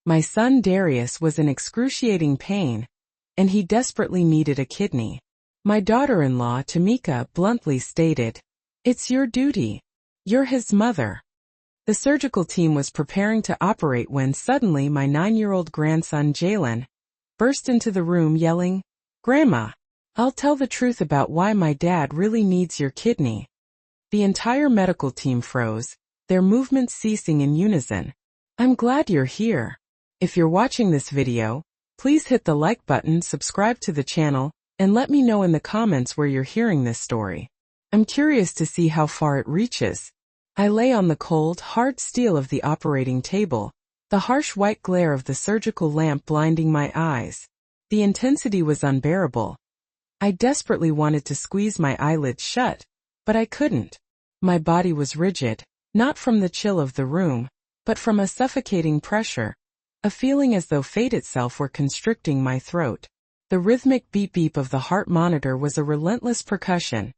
My son Darius was in excruciating pain, and he desperately needed a kidney. My daughter-in-law Tameka bluntly stated, "It's your duty. You're his mother." The surgical team was preparing to operate when suddenly my 9-year-old grandson Jalen burst into the room yelling, "Grandma, I'll tell the truth about why my dad really needs your kidney." The entire medical team froze, their movements ceasing in unison. I'm glad you're here. If you're watching this video, please hit the like button, subscribe to the channel, and let me know in the comments where you're hearing this story. I'm curious to see how far it reaches. I lay on the cold, hard steel of the operating table, the harsh white glare of the surgical lamp blinding my eyes. The intensity was unbearable. I desperately wanted to squeeze my eyelids shut, but I couldn't. My body was rigid, not from the chill of the room, but from a suffocating pressure, a feeling as though fate itself were constricting my throat. The rhythmic beep-beep of the heart monitor was a relentless percussion,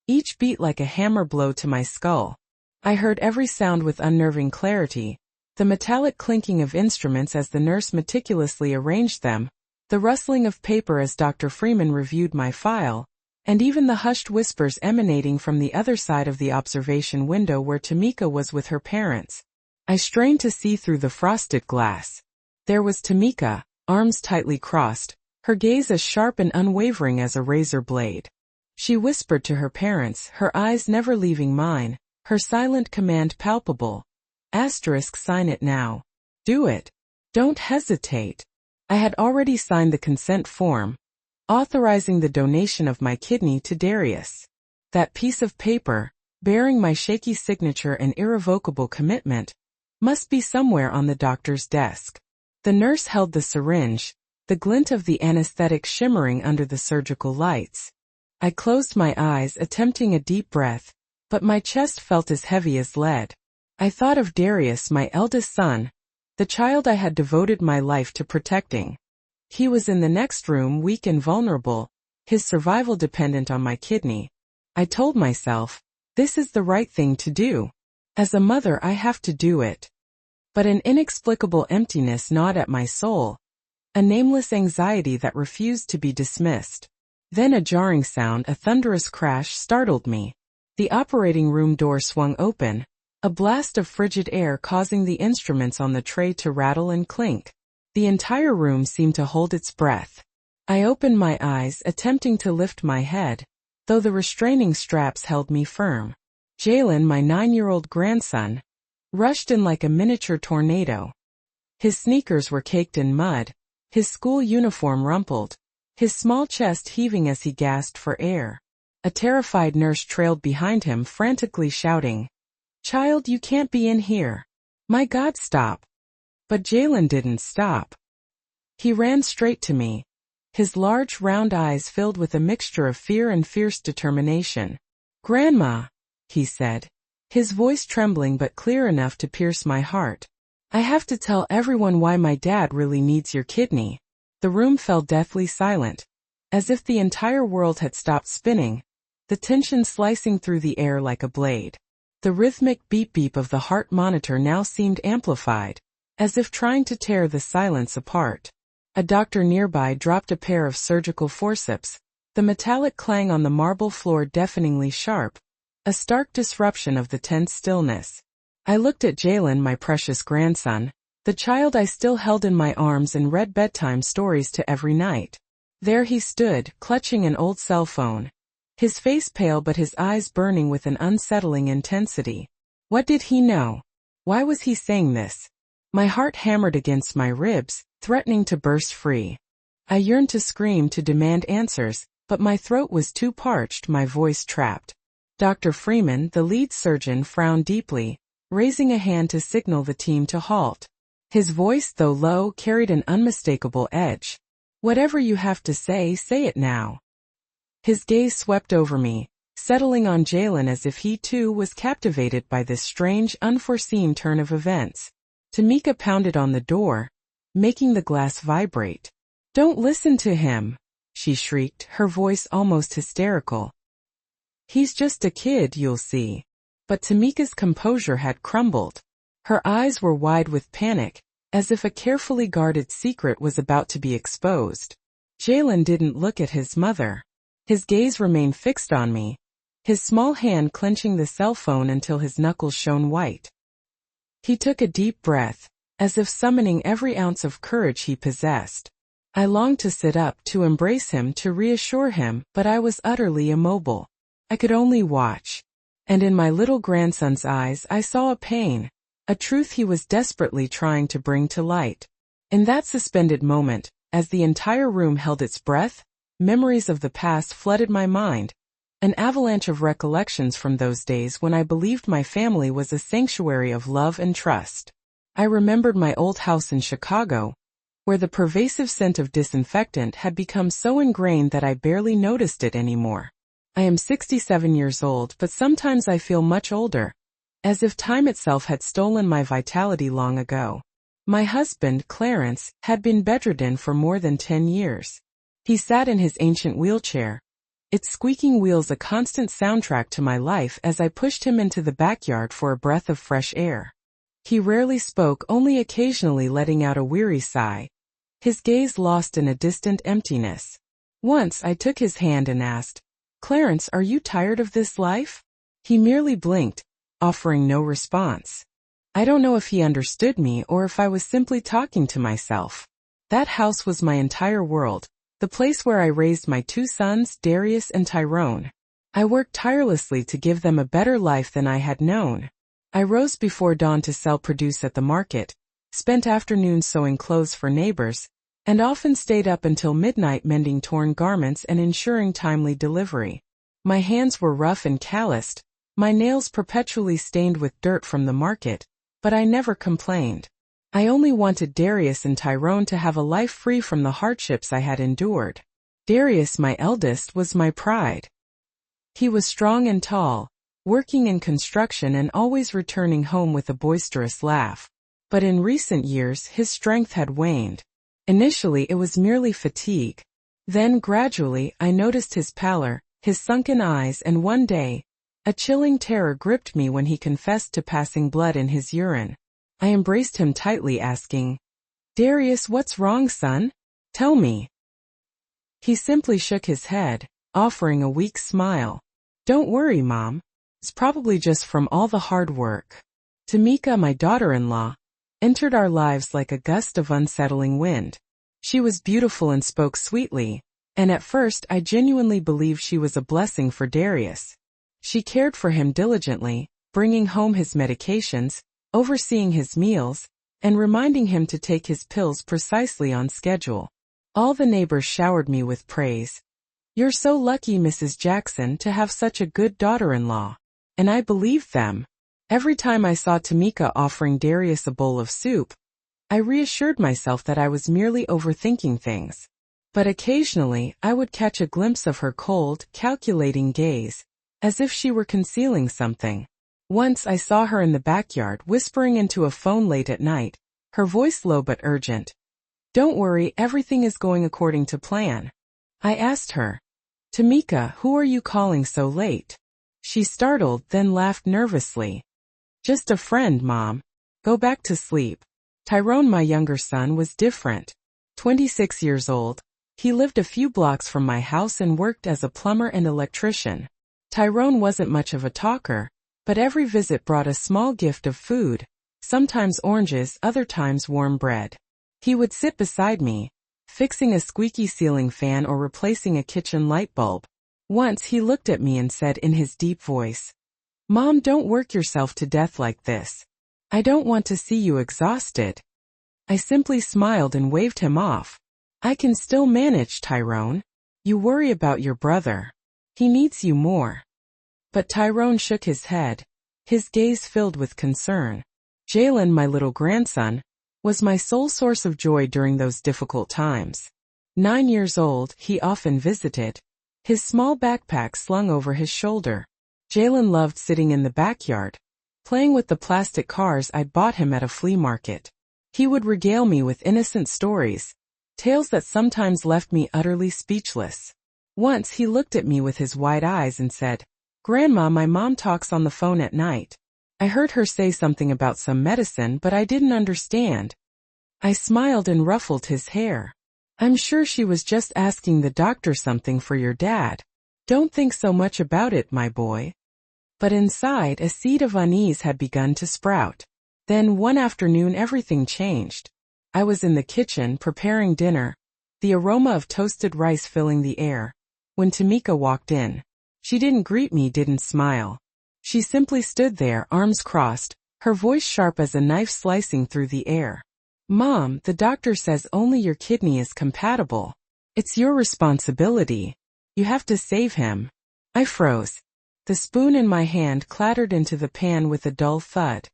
each beat like a hammer blow to my skull. I heard every sound with unnerving clarity, the metallic clinking of instruments as the nurse meticulously arranged them, the rustling of paper as Dr. Freeman reviewed my file, and even the hushed whispers emanating from the other side of the observation window where Tameka was with her parents. I strained to see through the frosted glass. There was Tameka, arms tightly crossed, her gaze as sharp and unwavering as a razor blade. She whispered to her parents, her eyes never leaving mine, her silent command palpable. Sign it now. Do it. Don't hesitate. I had already signed the consent form, authorizing the donation of my kidney to Darius. That piece of paper, bearing my shaky signature and irrevocable commitment, must be somewhere on the doctor's desk. The nurse held the syringe, the glint of the anesthetic shimmering under the surgical lights. I closed my eyes, attempting a deep breath, but my chest felt as heavy as lead. I thought of Darius, my eldest son, the child I had devoted my life to protecting. He was in the next room, weak and vulnerable, his survival dependent on my kidney. I told myself, this is the right thing to do. As a mother, I have to do it. But an inexplicable emptiness gnawed at my soul, a nameless anxiety that refused to be dismissed. Then a jarring sound, a thunderous crash, startled me. The operating room door swung open, a blast of frigid air causing the instruments on the tray to rattle and clink. The entire room seemed to hold its breath. I opened my eyes, attempting to lift my head, though the restraining straps held me firm. Jalen, my 9-year-old grandson, rushed in like a miniature tornado. His sneakers were caked in mud, his school uniform rumpled, his small chest heaving as he gasped for air. A terrified nurse trailed behind him, frantically shouting, "Child, you can't be in here. My God, stop." But Jalen didn't stop. He ran straight to me, his large round eyes filled with a mixture of fear and fierce determination. "Grandma," he said, his voice trembling but clear enough to pierce my heart. "I have to tell everyone why my dad really needs your kidney." The room fell deathly silent, as if the entire world had stopped spinning, the tension slicing through the air like a blade. The rhythmic beep-beep of the heart monitor now seemed amplified, as if trying to tear the silence apart. A doctor nearby dropped a pair of surgical forceps, the metallic clang on the marble floor deafeningly sharp, a stark disruption of the tense stillness. I looked at Jalen, my precious grandson, the child I still held in my arms and read bedtime stories to every night. There he stood, clutching an old cell phone, his face pale but his eyes burning with an unsettling intensity. What did he know? Why was he saying this? My heart hammered against my ribs, threatening to burst free. I yearned to scream, to demand answers, but my throat was too parched, my voice trapped. Dr. Freeman, the lead surgeon, frowned deeply, raising a hand to signal the team to halt. His voice, though low, carried an unmistakable edge. "Whatever you have to say it now." His gaze swept over me, settling on Jalen as if he too was captivated by this strange, unforeseen turn of events. Tameka pounded on the door, making the glass vibrate. "Don't listen to him," she shrieked, her voice almost hysterical. "He's just a kid, you'll see." But Tameka's composure had crumbled. Her eyes were wide with panic, as if a carefully guarded secret was about to be exposed. Jalen didn't look at his mother. His gaze remained fixed on me, his small hand clenching the cell phone until his knuckles shone white. He took a deep breath, as if summoning every ounce of courage he possessed. I longed to sit up, to embrace him, to reassure him, but I was utterly immobile. I could only watch. And in my little grandson's eyes I saw a pain, a truth he was desperately trying to bring to light. In that suspended moment, as the entire room held its breath, memories of the past flooded my mind, an avalanche of recollections from those days when I believed my family was a sanctuary of love and trust. I remembered my old house in Chicago, where the pervasive scent of disinfectant had become so ingrained that I barely noticed it anymore. I am 67 years old, but sometimes I feel much older, as if time itself had stolen my vitality long ago. My husband, Clarence, had been bedridden for more than 10 years. He sat in his ancient wheelchair, its squeaking wheels a constant soundtrack to my life as I pushed him into the backyard for a breath of fresh air. He rarely spoke, only occasionally letting out a weary sigh, his gaze lost in a distant emptiness. Once I took his hand and asked, "Clarence, are you tired of this life?" He merely blinked, offering no response. I don't know if he understood me or if I was simply talking to myself. That house was my entire world, the place where I raised my two sons, Darius and Tyrone. I worked tirelessly to give them a better life than I had known. I rose before dawn to sell produce at the market, spent afternoons sewing clothes for neighbors, and often stayed up until midnight mending torn garments and ensuring timely delivery. My hands were rough and calloused, my nails perpetually stained with dirt from the market, but I never complained. I only wanted Darius and Tyrone to have a life free from the hardships I had endured. Darius, my eldest, was my pride. He was strong and tall, working in construction and always returning home with a boisterous laugh. But in recent years his strength had waned. Initially it was merely fatigue. Then gradually I noticed his pallor, his sunken eyes, and one day, a chilling terror gripped me when he confessed to passing blood in his urine. I embraced him tightly, asking, "Darius, what's wrong, son? Tell me." He simply shook his head, offering a weak smile. "Don't worry, Mom. It's probably just from all the hard work." Tameka, my daughter-in-law, entered our lives like a gust of unsettling wind. She was beautiful and spoke sweetly, and at first I genuinely believed she was a blessing for Darius. She cared for him diligently, bringing home his medications, overseeing his meals, and reminding him to take his pills precisely on schedule. All the neighbors showered me with praise. "You're so lucky, Mrs. Jackson, to have such a good daughter-in-law." And I believed them. Every time I saw Tameka offering Darius a bowl of soup, I reassured myself that I was merely overthinking things. But occasionally I would catch a glimpse of her cold, calculating gaze, as if she were concealing something. Once I saw her in the backyard whispering into a phone late at night, her voice low but urgent. "Don't worry, everything is going according to plan." I asked her, "Tameka, who are you calling so late?" She startled, then laughed nervously. "Just a friend, Mom. Go back to sleep." Tyrone, my younger son, was different. 26 years old, he lived a few blocks from my house and worked as a plumber and electrician. Tyrone wasn't much of a talker, but every visit brought a small gift of food, sometimes oranges, other times warm bread. He would sit beside me, fixing a squeaky ceiling fan or replacing a kitchen light bulb. Once he looked at me and said in his deep voice, "Mom, don't work yourself to death like this. I don't want to see you exhausted." I simply smiled and waved him off. "I can still manage, Tyrone. You worry about your brother. He needs you more." But Tyrone shook his head, his gaze filled with concern. Jalen, my little grandson, was my sole source of joy during those difficult times. 9 years old, he often visited, his small backpack slung over his shoulder. Jalen loved sitting in the backyard, playing with the plastic cars I'd bought him at a flea market. He would regale me with innocent stories, tales that sometimes left me utterly speechless. Once he looked at me with his wide eyes and said, "Grandma, my mom talks on the phone at night. I heard her say something about some medicine, but I didn't understand." I smiled and ruffled his hair. I'm sure she was just asking the doctor something for your dad. Don't think so much about it, my boy. But inside, a seed of unease had begun to sprout. Then one afternoon everything changed. I was in the kitchen preparing dinner, the aroma of toasted rice filling the air, when Tameka walked in. She didn't greet me, didn't smile. She simply stood there, arms crossed, her voice sharp as a knife slicing through the air. Mom, the doctor says only your kidney is compatible. It's your responsibility. You have to save him. I froze. The spoon in my hand clattered into the pan with a dull thud.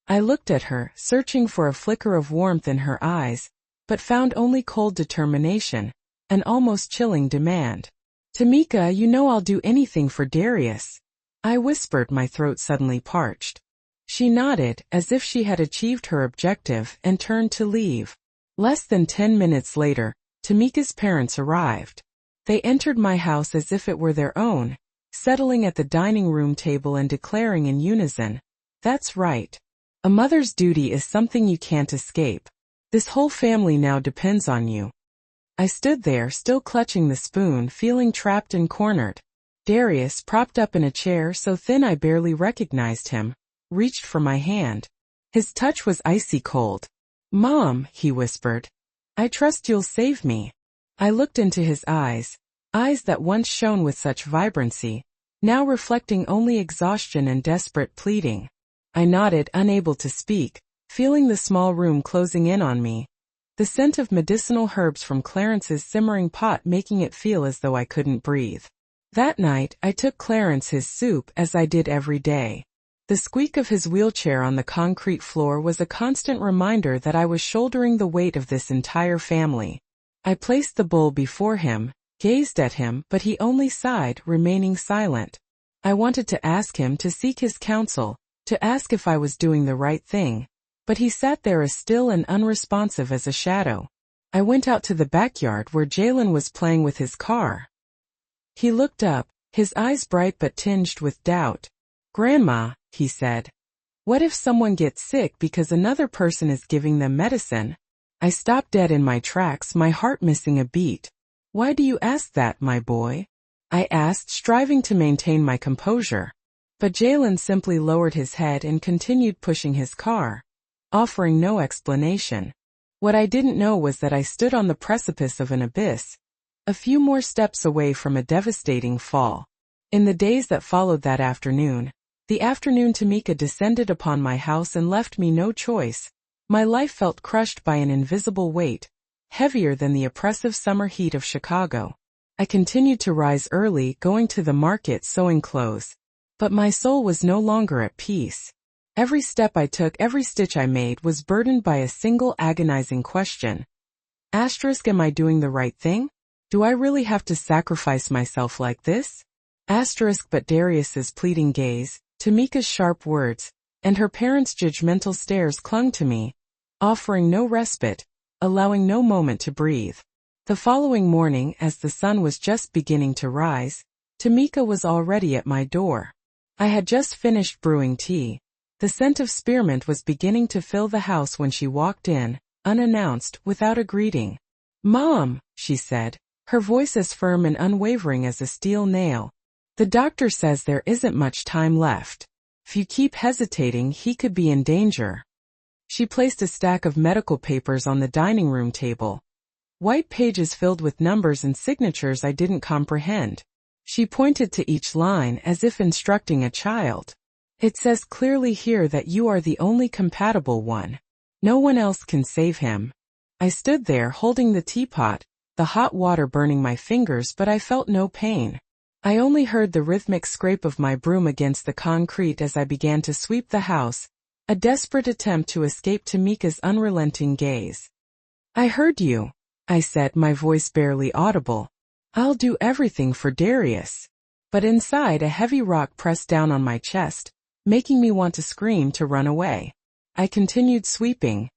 I looked at her, searching for a flicker of warmth in her eyes, but found only cold determination, an almost chilling demand. Tameka, you know I'll do anything for Darius. I whispered, my throat suddenly parched. She nodded, as if she had achieved her objective, and turned to leave. Less than 10 minutes later, Tameka's parents arrived. They entered my house as if it were their own, settling at the dining room table and declaring in unison, "That's right. A mother's duty is something you can't escape. This whole family now depends on you." I stood there, still clutching the spoon, feeling trapped and cornered. Darius, propped up in a chair so thin I barely recognized him, reached for my hand. His touch was icy cold. "Mom," he whispered, "I trust you'll save me." I looked into his eyes that once shone with such vibrancy, now reflecting only exhaustion and desperate pleading. I nodded, unable to speak, feeling the small room closing in on me, the scent of medicinal herbs from Clarence's simmering pot making it feel as though I couldn't breathe. That night, I took Clarence his soup as I did every day. The squeak of his wheelchair on the concrete floor was a constant reminder that I was shouldering the weight of this entire family. I placed the bowl before him, gazed at him, but he only sighed, remaining silent. I wanted to ask him to seek his counsel, to ask if I was doing the right thing, but he sat there as still and unresponsive as a shadow. I went out to the backyard where Jalen was playing with his car. He looked up, his eyes bright but tinged with doubt. "Grandma," he said, "what if someone gets sick because another person is giving them medicine?" I stopped dead in my tracks, my heart missing a beat. "Why do you ask that, my boy?" I asked, striving to maintain my composure. But Jalen simply lowered his head and continued pushing his car, offering no explanation. What I didn't know was that I stood on the precipice of an abyss, a few more steps away from a devastating fall. In the days that followed that afternoon, the afternoon Tameka descended upon my house and left me no choice. My life felt crushed by an invisible weight, heavier than the oppressive summer heat of Chicago. I continued to rise early, going to the market sewing clothes. But my soul was no longer at peace. Every step I took, every stitch I made was burdened by a single agonizing question. Am I doing the right thing? Do I really have to sacrifice myself like this? But Darius's pleading gaze, Tameka's sharp words, and her parents' judgmental stares clung to me, offering no respite, allowing no moment to breathe. The following morning, as the sun was just beginning to rise, Tameka was already at my door. I had just finished brewing tea. The scent of spearmint was beginning to fill the house when she walked in, unannounced, without a greeting. "Mom," she said, her voice as firm and unwavering as a steel nail. "The doctor says there isn't much time left. If you keep hesitating, he could be in danger." She placed a stack of medical papers on the dining room table. White pages filled with numbers and signatures I didn't comprehend. She pointed to each line as if instructing a child. "It says clearly here that you are the only compatible one. No one else can save him." I stood there holding the teapot, the hot water burning my fingers, but I felt no pain. I only heard the rhythmic scrape of my broom against the concrete as I began to sweep the house, a desperate attempt to escape Tameka's unrelenting gaze. "I heard you," I said, my voice barely audible. "I'll do everything for Darius." But inside, a heavy rock pressed down on my chest, making me want to scream, to run away. I continued sweeping.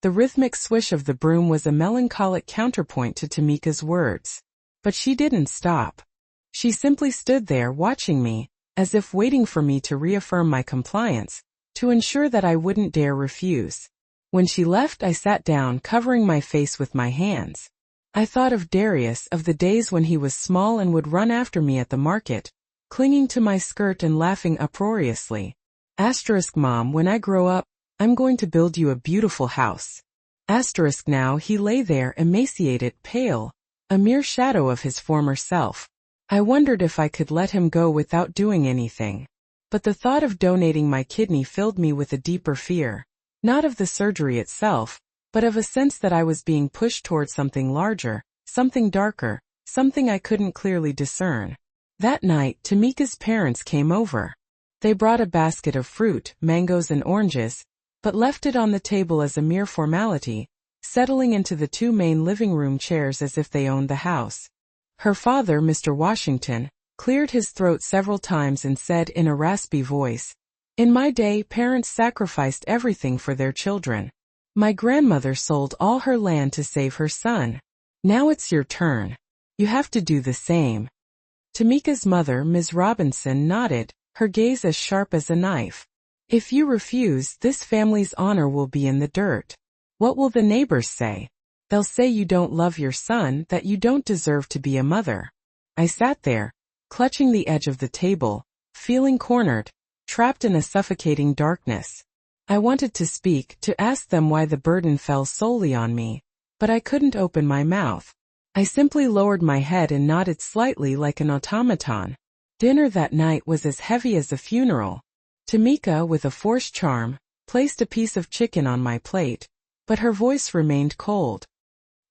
The rhythmic swish of the broom was a melancholic counterpoint to Tameka's words. But she didn't stop. She simply stood there watching me, as if waiting for me to reaffirm my compliance, to ensure that I wouldn't dare refuse. When she left, I sat down, covering my face with my hands. I thought of Darius, of the days when he was small and would run after me at the market, clinging to my skirt and laughing uproariously. Mom, when I grow up, I'm going to build you a beautiful house. Now he lay there emaciated, pale, a mere shadow of his former self. I wondered if I could let him go without doing anything. But the thought of donating my kidney filled me with a deeper fear. Not of the surgery itself, but of a sense that I was being pushed toward something larger, something darker, something I couldn't clearly discern. That night, Tameka's parents came over. They brought a basket of fruit, mangoes and oranges, but left it on the table as a mere formality, settling into the two main living room chairs as if they owned the house. Her father, Mr. Washington, cleared his throat several times and said in a raspy voice, "In my day, parents sacrificed everything for their children. My grandmother sold all her land to save her son. Now it's your turn. You have to do the same." Tameka's mother, Ms. Robinson, nodded, her gaze as sharp as a knife. "If you refuse, this family's honor will be in the dirt. What will the neighbors say? They'll say you don't love your son, that you don't deserve to be a mother." I sat there, clutching the edge of the table, feeling cornered, trapped in a suffocating darkness. I wanted to speak, to ask them why the burden fell solely on me, but I couldn't open my mouth. I simply lowered my head and nodded slightly like an automaton. Dinner that night was as heavy as a funeral. Tameka, with a forced charm, placed a piece of chicken on my plate, but her voice remained cold.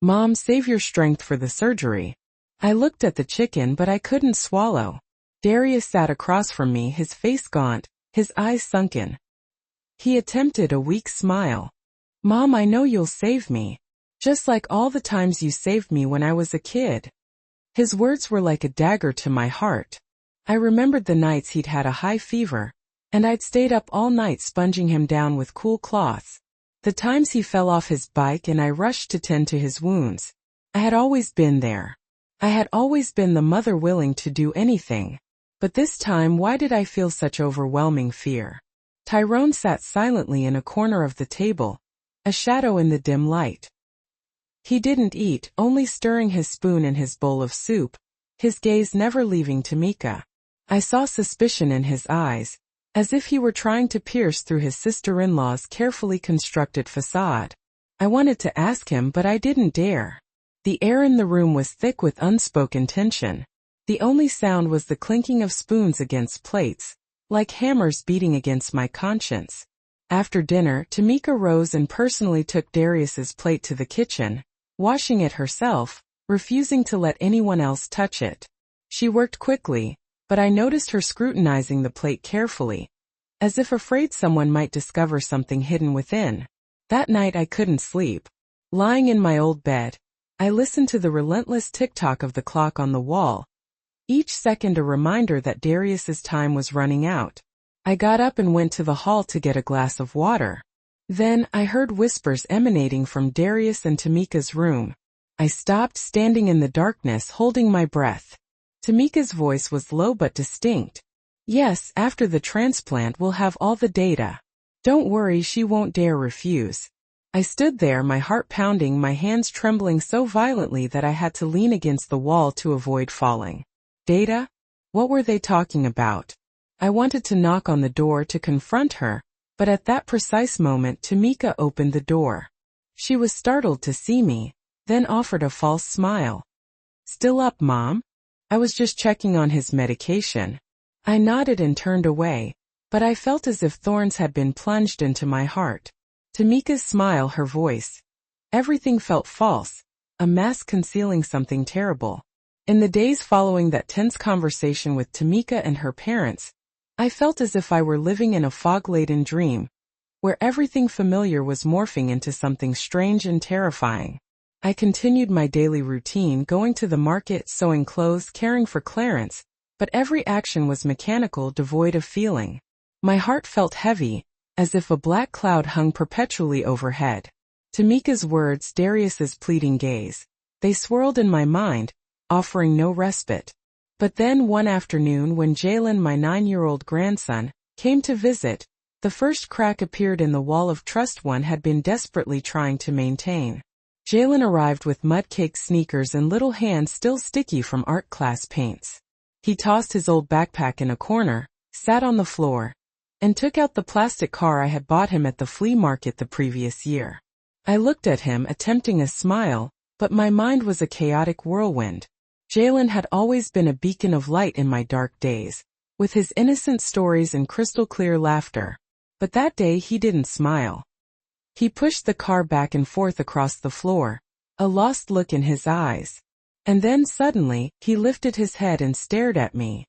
"Mom, save your strength for the surgery." I looked at the chicken, but I couldn't swallow. Darius sat across from me, his face gaunt, his eyes sunken. He attempted a weak smile. "Mom, I know you'll save me. Just like all the times you saved me when I was a kid." His words were like a dagger to my heart. I remembered the nights he'd had a high fever, and I'd stayed up all night sponging him down with cool cloths. The times he fell off his bike and I rushed to tend to his wounds. I had always been there. I had always been the mother willing to do anything. But this time, why did I feel such overwhelming fear? Tyrone sat silently in a corner of the table, a shadow in the dim light. He didn't eat, only stirring his spoon in his bowl of soup, his gaze never leaving Tameka. I saw suspicion in his eyes, as if he were trying to pierce through his sister-in-law's carefully constructed facade. I wanted to ask him, but I didn't dare. The air in the room was thick with unspoken tension. The only sound was the clinking of spoons against plates, like hammers beating against my conscience. After dinner, Tameka rose and personally took Darius's plate to the kitchen, washing it herself, refusing to let anyone else touch it. She worked quickly, but I noticed her scrutinizing the plate carefully, as if afraid someone might discover something hidden within. That night I couldn't sleep. Lying in my old bed, I listened to the relentless tick-tock of the clock on the wall, each second a reminder that Darius's time was running out. I got up and went to the hall to get a glass of water. Then, I heard whispers emanating from Darius and Tameka's room. I stopped, standing in the darkness, holding my breath. Tameka's voice was low but distinct. "Yes, after the transplant we'll have all the data. Don't worry, she won't dare refuse." I stood there, my heart pounding, my hands trembling so violently that I had to lean against the wall to avoid falling. Data? What were they talking about? I wanted to knock on the door to confront her, but at that precise moment Tameka opened the door. She was startled to see me, then offered a false smile. "Still up, Mom? I was just checking on his medication." I nodded and turned away, but I felt as if thorns had been plunged into my heart. Tameka's smile, her voice. Everything felt false, a mask concealing something terrible. In the days following that tense conversation with Tameka and her parents, I felt as if I were living in a fog-laden dream, where everything familiar was morphing into something strange and terrifying. I continued my daily routine, going to the market, sewing clothes, caring for Clarence, but every action was mechanical, devoid of feeling. My heart felt heavy, as if a black cloud hung perpetually overhead. Tameka's words, Darius's pleading gaze, they swirled in my mind, offering no respite. But then one afternoon when Jalen, my 9-year-old grandson, came to visit, The first crack appeared in the wall of trust one had been desperately trying to maintain. Jalen arrived with mud-caked sneakers and little hands still sticky from art class paints. He tossed his old backpack in a corner, sat on the floor, and took out the plastic car I had bought him at the flea market the previous year. I looked at him, attempting a smile, but my mind was a chaotic whirlwind. Jalen had always been a beacon of light in my dark days, with his innocent stories and crystal-clear laughter. But that day he didn't smile. He pushed the car back and forth across the floor, a lost look in his eyes. And then suddenly, he lifted his head and stared at me.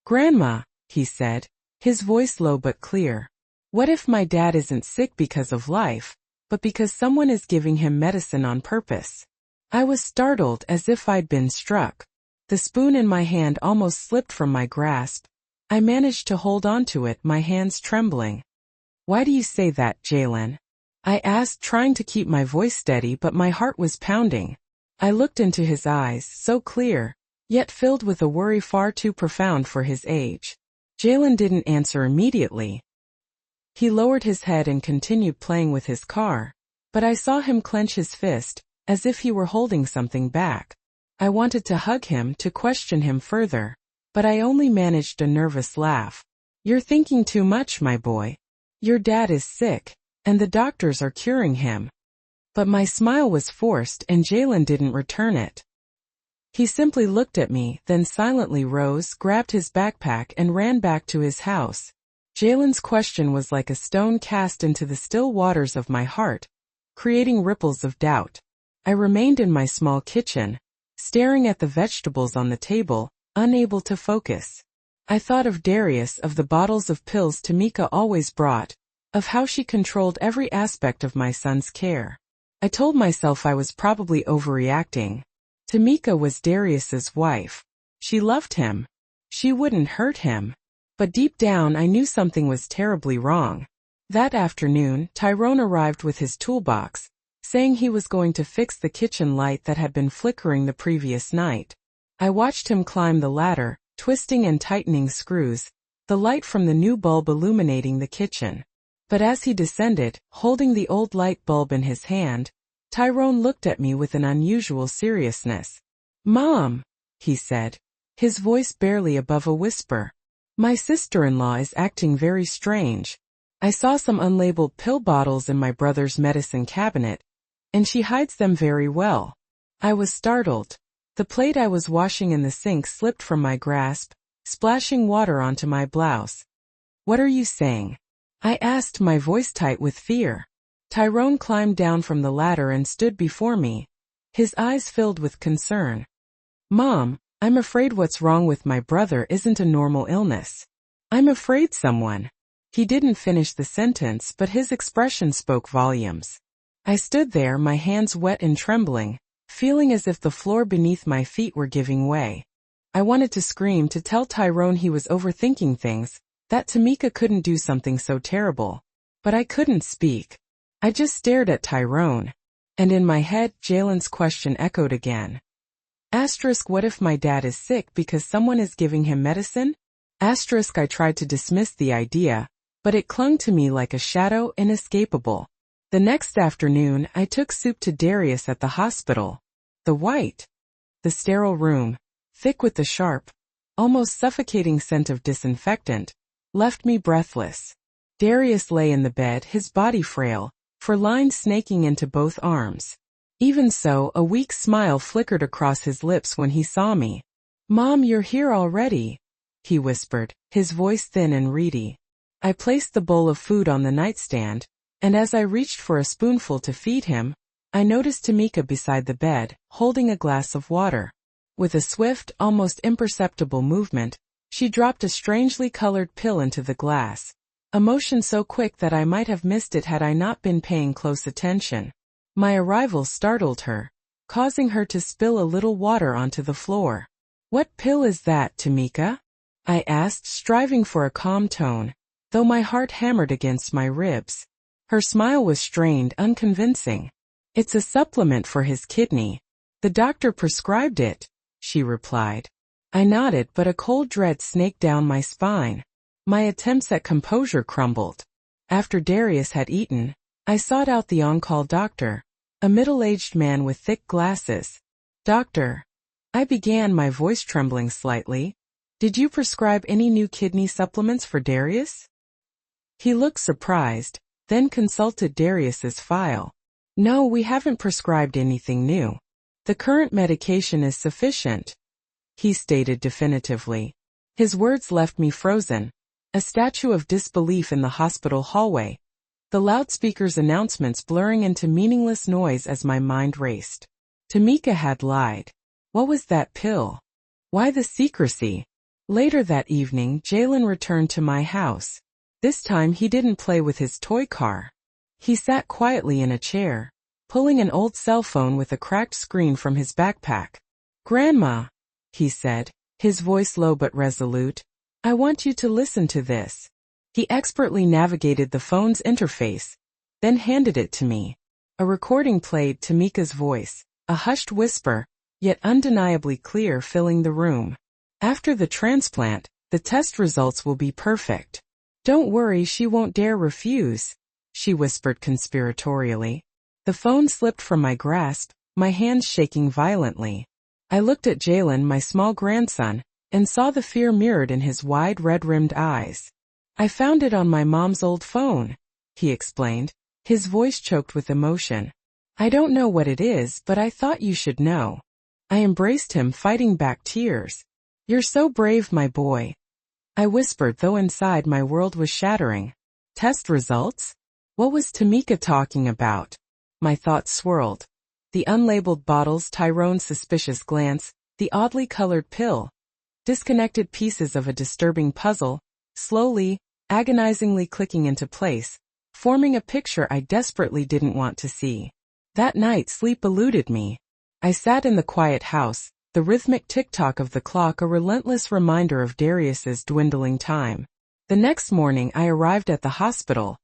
"Grandma," he said, his voice low but clear. "What if my dad isn't sick because of life, but because someone is giving him medicine on purpose?" I was startled, as if I'd been struck. The spoon in my hand almost slipped from my grasp. I managed to hold onto it, my hands trembling. "Why do you say that, Jalen?" I asked, trying to keep my voice steady, but my heart was pounding. I looked into his eyes, so clear, yet filled with a worry far too profound for his age. Jalen didn't answer immediately. He lowered his head and continued playing with his car, but I saw him clench his fist, as if he were holding something back. I wanted to hug him, to question him further, but I only managed a nervous laugh. "You're thinking too much, my boy. Your dad is sick, and the doctors are curing him." But my smile was forced, and Jalen didn't return it. He simply looked at me, then silently rose, grabbed his backpack, and ran back to his house. Jalen's question was like a stone cast into the still waters of my heart, creating ripples of doubt. I remained in my small kitchen, staring at the vegetables on the table, unable to focus. I thought of Darius, of the bottles of pills Tameka always brought, of how she controlled every aspect of my son's care. I told myself I was probably overreacting. Tameka was Darius's wife. She loved him. She wouldn't hurt him. But deep down I knew something was terribly wrong. That afternoon, Tyrone arrived with his toolbox, saying he was going to fix the kitchen light that had been flickering the previous night. I watched him climb the ladder, twisting and tightening screws, the light from the new bulb illuminating the kitchen. But as he descended, holding the old light bulb in his hand, Tyrone looked at me with an unusual seriousness. "Mom," he said, his voice barely above a whisper, "my sister-in-law is acting very strange. I saw some unlabeled pill bottles in my brother's medicine cabinet, and she hides them very well." I was startled. The plate I was washing in the sink slipped from my grasp, splashing water onto my blouse. "What are you saying?" I asked, my voice tight with fear. Tyrone climbed down from the ladder and stood before me, his eyes filled with concern. "Mom, I'm afraid what's wrong with my brother isn't a normal illness. I'm afraid someone—" He didn't finish the sentence, but his expression spoke volumes. I stood there, my hands wet and trembling, feeling as if the floor beneath my feet were giving way. I wanted to scream, to tell Tyrone he was overthinking things, that Tameka couldn't do something so terrible. But I couldn't speak. I just stared at Tyrone. And in my head, Jalen's question echoed again. What if my dad is sick because someone is giving him medicine? I tried to dismiss the idea, but it clung to me like a shadow, inescapable. The next afternoon, I took soup to Darius at the hospital. The sterile room, thick with the sharp, almost suffocating scent of disinfectant, left me breathless. Darius lay in the bed, his body frail, fur lines snaking into both arms. Even so, a weak smile flickered across his lips when he saw me. "Mom, you're here already," he whispered, his voice thin and reedy. I placed the bowl of food on the nightstand, and as I reached for a spoonful to feed him, I noticed Tameka beside the bed, holding a glass of water. With a swift, almost imperceptible movement, she dropped a strangely colored pill into the glass, a motion so quick that I might have missed it had I not been paying close attention. My arrival startled her, causing her to spill a little water onto the floor. "What pill is that, Tameka?" I asked, striving for a calm tone, though my heart hammered against my ribs. Her smile was strained, unconvincing. "It's a supplement for his kidney. The doctor prescribed it," she replied. I nodded, but a cold dread snaked down my spine. My attempts at composure crumbled. After Darius had eaten, I sought out the on-call doctor, a middle-aged man with thick glasses. "Doctor," I began, my voice trembling slightly, "did you prescribe any new kidney supplements for Darius?" He looked surprised, then consulted Darius's file. "No, we haven't prescribed anything new. The current medication is sufficient," he stated definitively. His words left me frozen, a statue of disbelief in the hospital hallway, the loudspeaker's announcements blurring into meaningless noise as my mind raced. Tameka had lied. What was that pill? Why the secrecy? Later that evening, Jalen returned to my house. This time he didn't play with his toy car. He sat quietly in a chair, pulling an old cell phone with a cracked screen from his backpack. "Grandma," he said, his voice low but resolute, "I want you to listen to this." He expertly navigated the phone's interface, then handed it to me. A recording played, Tameka's voice, a hushed whisper, yet undeniably clear, filling the room. "After the transplant, the test results will be perfect. Don't worry, she won't dare refuse," she whispered conspiratorially. The phone slipped from my grasp, my hands shaking violently. I looked at Jalen, my small grandson, and saw the fear mirrored in his wide red-rimmed eyes. "I found it on my mom's old phone," he explained, his voice choked with emotion. "I don't know what it is, but I thought you should know." I embraced him, fighting back tears. "You're so brave, my boy," I whispered, though inside my world was shattering. Test results? What was Tameka talking about? My thoughts swirled. The unlabeled bottles, Tyrone's suspicious glance, the oddly colored pill. Disconnected pieces of a disturbing puzzle, slowly, agonizingly clicking into place, forming a picture I desperately didn't want to see. That night sleep eluded me. I sat in the quiet house, the rhythmic tick-tock of the clock a relentless reminder of Darius's dwindling time. The next morning I arrived at the hospital,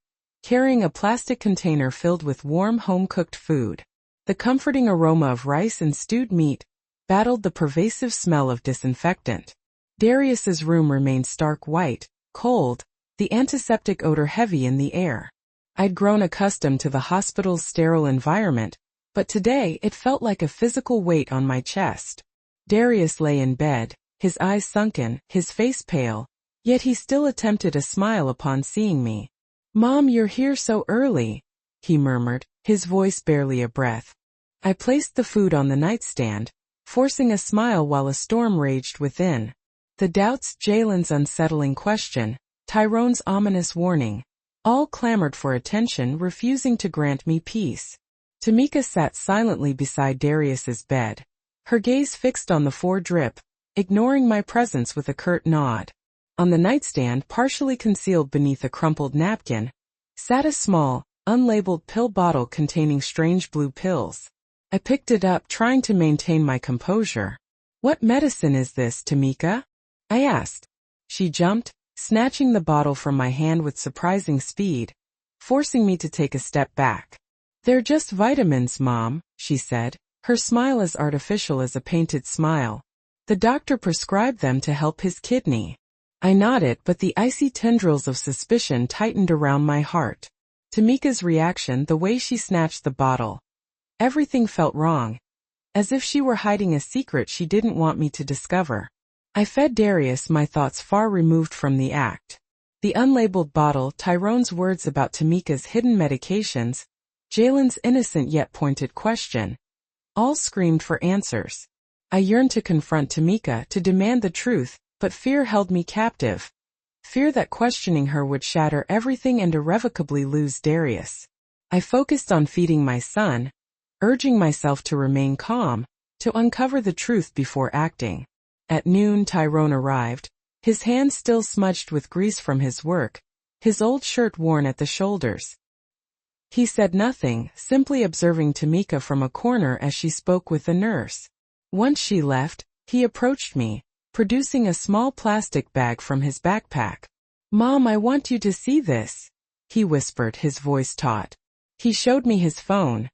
carrying a plastic container filled with warm home-cooked food. The comforting aroma of rice and stewed meat battled the pervasive smell of disinfectant. Darius's room remained stark white, cold, the antiseptic odor heavy in the air. I'd grown accustomed to the hospital's sterile environment, but today it felt like a physical weight on my chest. Darius lay in bed, his eyes sunken, his face pale, yet he still attempted a smile upon seeing me. "Mom, you're here so early," he murmured, his voice barely a breath. I placed the food on the nightstand, forcing a smile while a storm raged within. The doubts, Jalen's unsettling question, Tyrone's ominous warning, all clamored for attention, refusing to grant me peace. Tameka sat silently beside Darius's bed, her gaze fixed on the drip, ignoring my presence with a curt nod. On the nightstand, partially concealed beneath a crumpled napkin, sat a small, unlabeled pill bottle containing strange blue pills. I picked it up, trying to maintain my composure. "What medicine is this, Tameka?" I asked. She jumped, snatching the bottle from my hand with surprising speed, forcing me to take a step back. "They're just vitamins, Mom," she said, her smile as artificial as a painted smile. "The doctor prescribed them to help his kidney." I nodded, but the icy tendrils of suspicion tightened around my heart. Tameka's reaction, the way she snatched the bottle. Everything felt wrong, as if she were hiding a secret she didn't want me to discover. I fed Darius, my thoughts far removed from the act. The unlabeled bottle, Tyrone's words about Tameka's hidden medications, Jalen's innocent yet pointed question, all screamed for answers. I yearned to confront Tameka, to demand the truth, but fear held me captive. Fear that questioning her would shatter everything and irrevocably lose Darius. I focused on feeding my son, urging myself to remain calm, to uncover the truth before acting. At noon, Tyrone arrived, his hands still smudged with grease from his work, his old shirt worn at the shoulders. He said nothing, simply observing Tameka from a corner as she spoke with the nurse. Once she left, he approached me, producing a small plastic bag from his backpack. "Mom, I want you to see this," he whispered, his voice taut. He showed me his phone.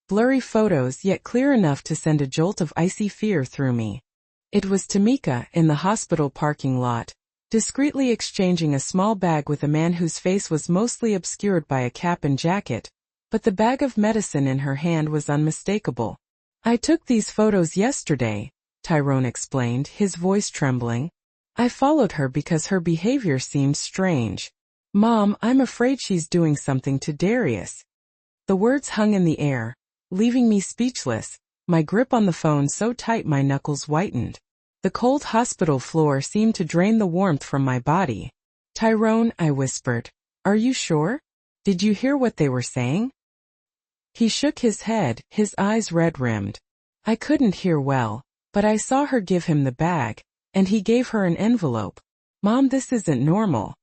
Blurry photos, yet clear enough to send a jolt of icy fear through me. It was Tameka in the hospital parking lot, discreetly exchanging a small bag with a man whose face was mostly obscured by a cap and jacket, but the bag of medicine in her hand was unmistakable. "I took these photos yesterday," Tyrone explained, his voice trembling. "I followed her because her behavior seemed strange. Mom, I'm afraid she's doing something to Darius." The words hung in the air, leaving me speechless, my grip on the phone so tight my knuckles whitened. The cold hospital floor seemed to drain the warmth from my body. "Tyrone," I whispered, "are you sure? Did you hear what they were saying?" He shook his head, his eyes red-rimmed. "I couldn't hear well, but I saw her give him the bag, and he gave her an envelope. Mom, this isn't normal."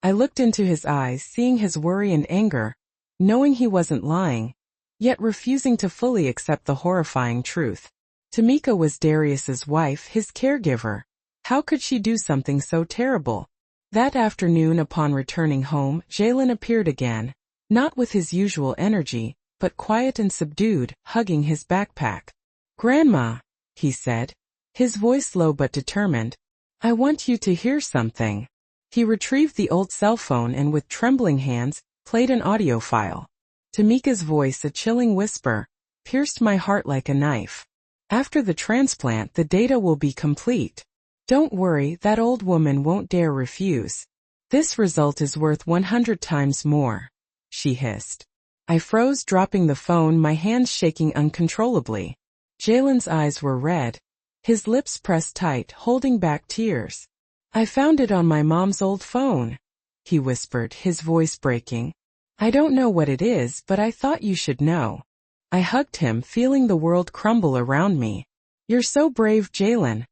I looked into his eyes, seeing his worry and anger, knowing he wasn't lying, yet refusing to fully accept the horrifying truth. Tameka was Darius's wife, his caregiver. How could she do something so terrible? That afternoon upon returning home, Jalen appeared again, not with his usual energy, but quiet and subdued, hugging his backpack. "Grandma," he said, his voice low but determined, "I want you to hear something." He retrieved the old cell phone and with trembling hands, played an audio file. Tameka's voice, a chilling whisper, pierced my heart like a knife. "After the transplant, the data will be complete. Don't worry, that old woman won't dare refuse. This result is worth 100 times more," she hissed. I froze, dropping the phone, my hands shaking uncontrollably. Jalen's eyes were red, his lips pressed tight, holding back tears. "I found it on my mom's old phone," he whispered, his voice breaking. "I don't know what it is, but I thought you should know." I hugged him, feeling the world crumble around me. "You're so brave, Jalen,"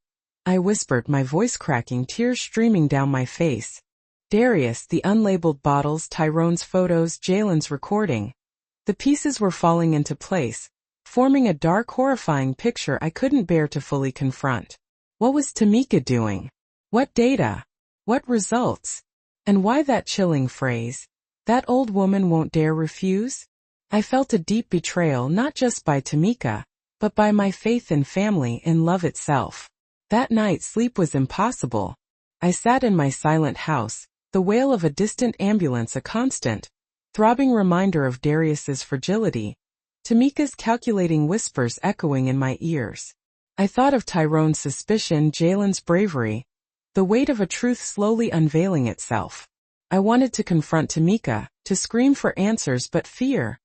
I whispered, my voice cracking, tears streaming down my face. Darius, the unlabeled bottles, Tyrone's photos, Jalen's recording. The pieces were falling into place, forming a dark, horrifying picture I couldn't bear to fully confront. What was Tameka doing? What data? What results? And why that chilling phrase, "That old woman won't dare refuse"? I felt a deep betrayal, not just by Tameka, but by my faith in family and love itself. That night sleep was impossible. I sat in my silent house, the wail of a distant ambulance a constant, throbbing reminder of Darius's fragility, Tameka's calculating whispers echoing in my ears. I thought of Tyrone's suspicion, Jalen's bravery, the weight of a truth slowly unveiling itself. I wanted to confront Tameka, to scream for answers, but fear,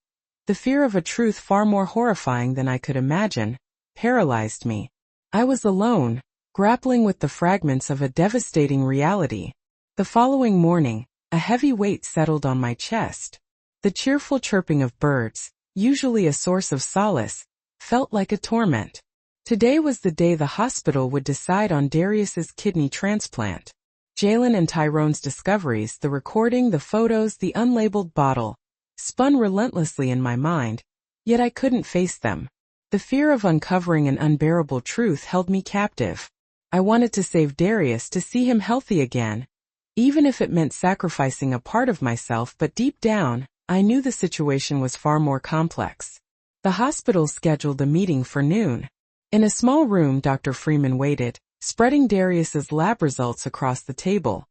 the fear of a truth far more horrifying than I could imagine, paralyzed me. I was alone, grappling with the fragments of a devastating reality. The following morning, a heavy weight settled on my chest. The cheerful chirping of birds, usually a source of solace, felt like a torment. Today was the day the hospital would decide on Darius's kidney transplant. Jalen and Tyrone's discoveries, the recording, the photos, the unlabeled bottle, spun relentlessly in my mind, yet I couldn't face them. The fear of uncovering an unbearable truth held me captive. I wanted to save Darius, to see him healthy again, even if it meant sacrificing a part of myself, but deep down, I knew the situation was far more complex. The hospital scheduled a meeting for noon. In a small room, Dr. Freeman waited, spreading Darius's lab results across the table.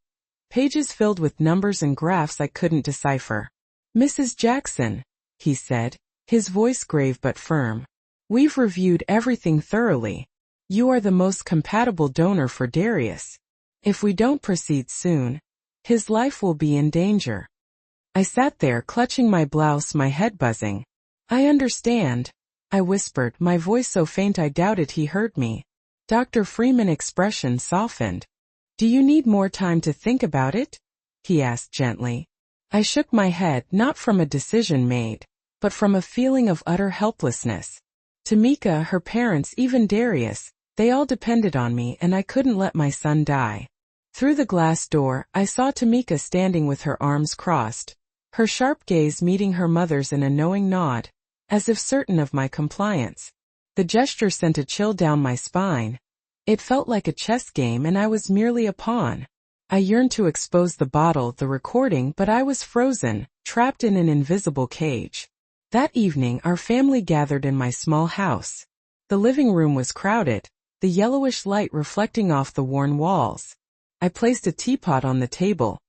Pages filled with numbers and graphs I couldn't decipher. "Mrs. Jackson," he said, his voice grave but firm, "we've reviewed everything thoroughly. You are the most compatible donor for Darius. If we don't proceed soon, his life will be in danger." I sat there, clutching my blouse, my head buzzing. "I understand," I whispered, my voice so faint I doubted he heard me. Dr. Freeman's expression softened. "Do you need more time to think about it?" he asked gently. I shook my head, not from a decision made, but from a feeling of utter helplessness. Tameka, her parents, even Darius, they all depended on me, and I couldn't let my son die. Through the glass door, I saw Tameka standing with her arms crossed, her sharp gaze meeting her mother's in a knowing nod, as if certain of my compliance. The gesture sent a chill down my spine. It felt like a chess game, and I was merely a pawn. I yearned to expose the bottle, the recording, but I was frozen, trapped in an invisible cage. That evening, our family gathered in my small house. The living room was crowded, the yellowish light reflecting off the worn walls. I placed a teapot on the table.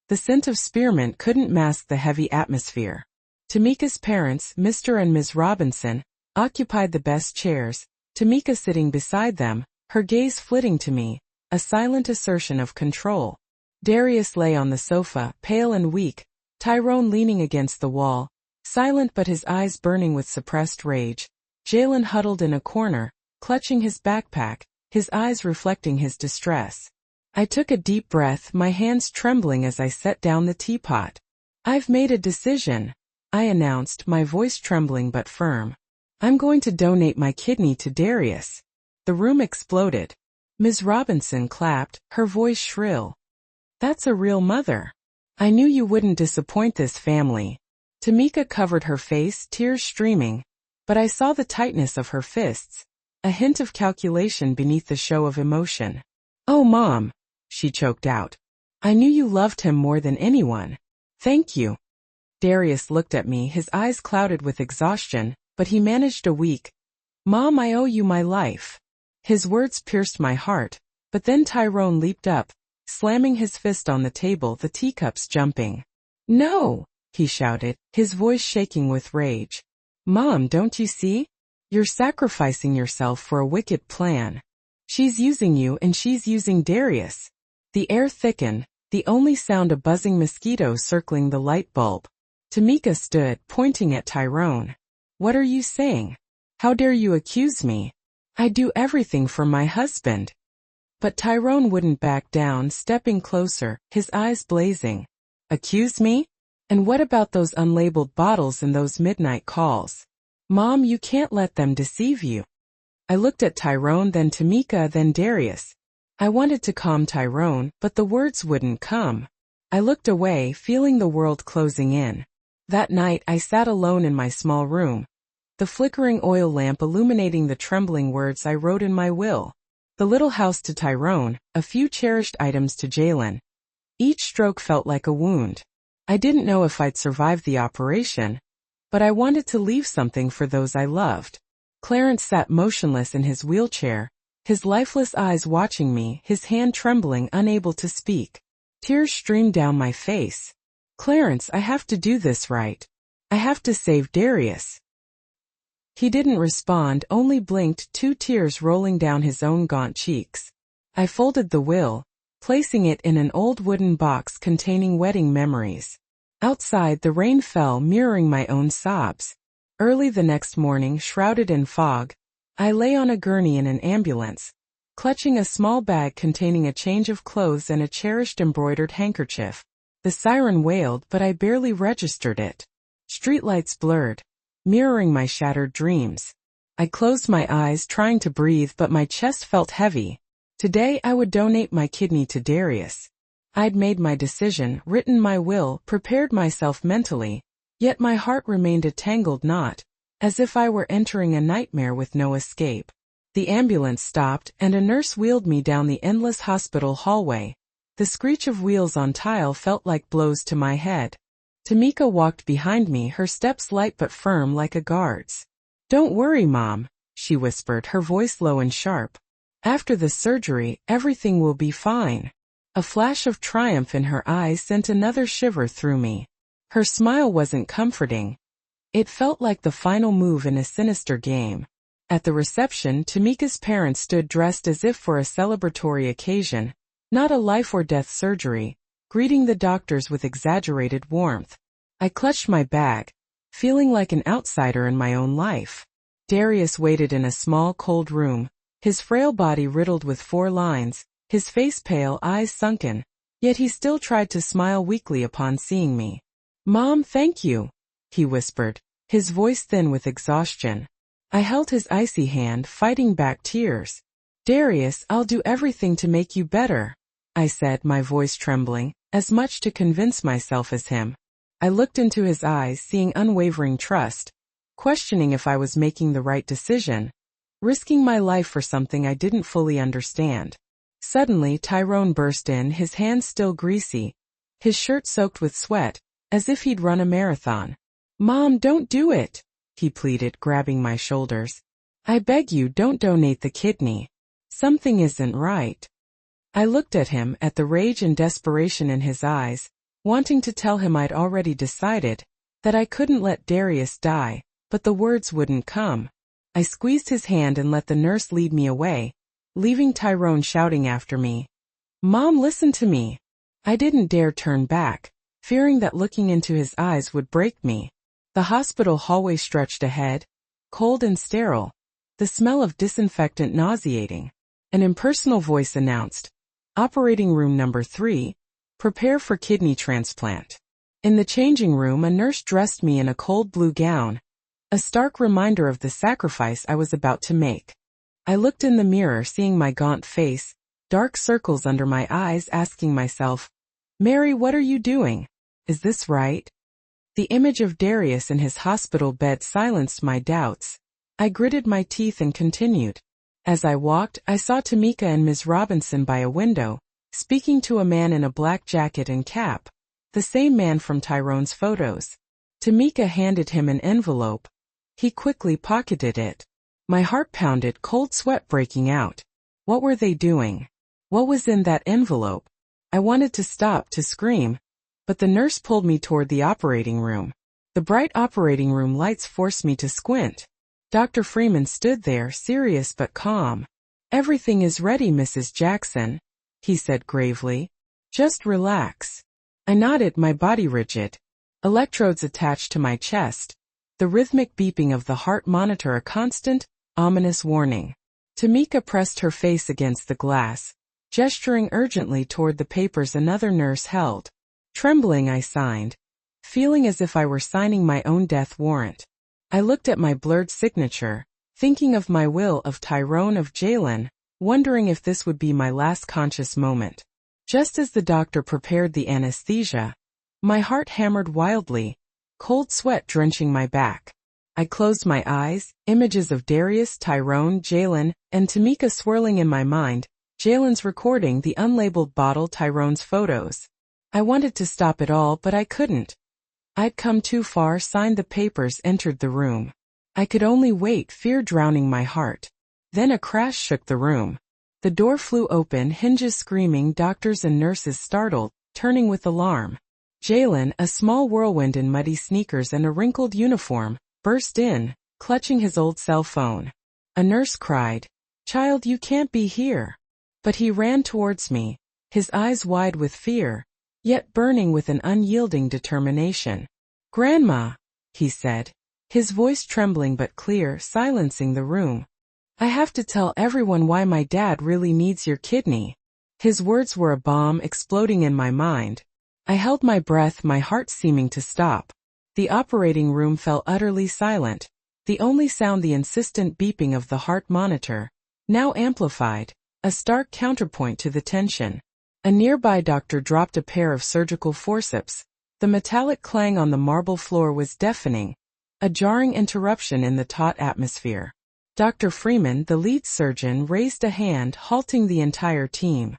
The scent of spearmint couldn't mask the heavy atmosphere. Tameka's parents, Mr. and Ms. Robinson, occupied the best chairs, Tameka sitting beside them, her gaze flitting to me, a silent assertion of control. Darius lay on the sofa, pale and weak, Tyrone leaning against the wall, silent but his eyes burning with suppressed rage. Jalen huddled in a corner, clutching his backpack, his eyes reflecting his distress. I took a deep breath, my hands trembling as I set down the teapot. "I've made a decision," I announced, my voice trembling but firm. "I'm going to donate my kidney to Darius." The room exploded. Ms. Robinson clapped, her voice shrill. "That's a real mother. I knew you wouldn't disappoint this family." Tameka covered her face, tears streaming, but I saw the tightness of her fists, a hint of calculation beneath the show of emotion. "Oh, Mom," she choked out. "I knew you loved him more than anyone. Thank you." Darius looked at me, his eyes clouded with exhaustion, but he managed a weak, "Mom, I owe you my life." His words pierced my heart, but then Tyrone leaped up, slamming his fist on the table, the teacups jumping. "No!" he shouted, his voice shaking with rage. "Mom, don't you see? You're sacrificing yourself for a wicked plan. She's using you and she's using Darius." The air thickened, the only sound a buzzing mosquito circling the light bulb. Tameka stood, pointing at Tyrone. "What are you saying? How dare you accuse me? I do everything for my husband." But Tyrone wouldn't back down, stepping closer, his eyes blazing. "Accuse me? And what about those unlabeled bottles and those midnight calls? Mom, you can't let them deceive you." I looked at Tyrone, then Tameka, then Darius. I wanted to calm Tyrone, but the words wouldn't come. I looked away, feeling the world closing in. That night I sat alone in my small room, the flickering oil lamp illuminating the trembling words I wrote in my will. The little house to Tyrone, a few cherished items to Jalen. Each stroke felt like a wound. I didn't know if I'd survive the operation, but I wanted to leave something for those I loved. Clarence sat motionless in his wheelchair, his lifeless eyes watching me, his hand trembling, unable to speak. Tears streamed down my face. "Clarence, I have to do this right. I have to save Darius." He didn't respond, only blinked, 2 tears rolling down his own gaunt cheeks. I folded the will, placing it in an old wooden box containing wedding memories. Outside, the rain fell, mirroring my own sobs. Early the next morning, shrouded in fog, I lay on a gurney in an ambulance, clutching a small bag containing a change of clothes and a cherished embroidered handkerchief. The siren wailed, but I barely registered it. Streetlights blurred, mirroring my shattered dreams. I closed my eyes, trying to breathe, but my chest felt heavy. Today I would donate my kidney to Darius. I'd made my decision, written my will, prepared myself mentally, yet my heart remained a tangled knot, as if I were entering a nightmare with no escape. The ambulance stopped, and a nurse wheeled me down the endless hospital hallway. The screech of wheels on tile felt like blows to my head. Tameka walked behind me, her steps light but firm like a guard's. "Don't worry, Mom," she whispered, her voice low and sharp. "After the surgery, everything will be fine." A flash of triumph in her eyes sent another shiver through me. Her smile wasn't comforting. It felt like the final move in a sinister game. At the reception, Tameka's parents stood dressed as if for a celebratory occasion, not a life-or-death surgery, greeting the doctors with exaggerated warmth. I clutched my bag, feeling like an outsider in my own life. Darius waited in a small, cold room, his frail body riddled with 4 lines, his face pale, eyes sunken, yet he still tried to smile weakly upon seeing me. "Mom, thank you," he whispered, his voice thin with exhaustion. I held his icy hand, fighting back tears. "Darius, I'll do everything to make you better," I said, my voice trembling, as much to convince myself as him. I looked into his eyes, seeing unwavering trust, questioning if I was making the right decision, risking my life for something I didn't fully understand. Suddenly, Tyrone burst in, his hands still greasy, his shirt soaked with sweat, as if he'd run a marathon. "Mom, don't do it," he pleaded, grabbing my shoulders. "I beg you, don't donate the kidney. Something isn't right." I looked at him, at the rage and desperation in his eyes, wanting to tell him I'd already decided that I couldn't let Darius die, but the words wouldn't come. I squeezed his hand and let the nurse lead me away, leaving Tyrone shouting after me, "Mom, listen to me." I didn't dare turn back, fearing that looking into his eyes would break me. The hospital hallway stretched ahead, cold and sterile, the smell of disinfectant nauseating. An impersonal voice announced, "Operating room number 3, prepare for kidney transplant." In the changing room, a nurse dressed me in a cold blue gown, a stark reminder of the sacrifice I was about to make. I looked in the mirror, seeing my gaunt face, dark circles under my eyes, asking myself, "Mary, what are you doing? Is this right?" The image of Darius in his hospital bed silenced my doubts. I gritted my teeth and continued. As I walked, I saw Tameka and Ms. Robinson by a window, speaking to a man in a black jacket and cap, the same man from Tyrone's photos. Tameka handed him an envelope. He quickly pocketed it. My heart pounded, cold sweat breaking out. What were they doing? What was in that envelope? I wanted to stop, to scream, but the nurse pulled me toward the operating room. The bright operating room lights forced me to squint. Dr. Freeman stood there, serious but calm. "Everything is ready, Mrs. Jackson," he said gravely. "Just relax." I nodded, my body rigid. Electrodes attached to my chest. The rhythmic beeping of the heart monitor a constant, ominous warning. Tameka pressed her face against the glass, gesturing urgently toward the papers another nurse held. Trembling, I signed, feeling as if I were signing my own death warrant. I looked at my blurred signature, thinking of my will, of Tyrone, of Jalen, wondering if this would be my last conscious moment. Just as the doctor prepared the anesthesia, my heart hammered wildly, cold sweat drenching my back. I closed my eyes, images of Darius, Tyrone, Jalen, and Tameka swirling in my mind, Jalen's recording, the unlabeled bottle, Tyrone's photos. I wanted to stop it all, but I couldn't. I'd come too far, signed the papers, entered the room. I could only wait, fear drowning my heart. Then a crash shook the room. The door flew open, hinges screaming, doctors and nurses startled, turning with alarm. Jalen, a small whirlwind in muddy sneakers and a wrinkled uniform, burst in, clutching his old cell phone. A nurse cried, "Child, you can't be here." But he ran towards me, his eyes wide with fear, yet burning with an unyielding determination. "Grandma," he said, his voice trembling but clear, silencing the room. "I have to tell everyone why my dad really needs your kidney." His words were a bomb exploding in my mind. I held my breath, my heart seeming to stop. The operating room fell utterly silent, the only sound the insistent beeping of the heart monitor, now amplified, a stark counterpoint to the tension. A nearby doctor dropped a pair of surgical forceps. The metallic clang on the marble floor was deafening, a jarring interruption in the taut atmosphere. Dr. Freeman, the lead surgeon, raised a hand, halting the entire team.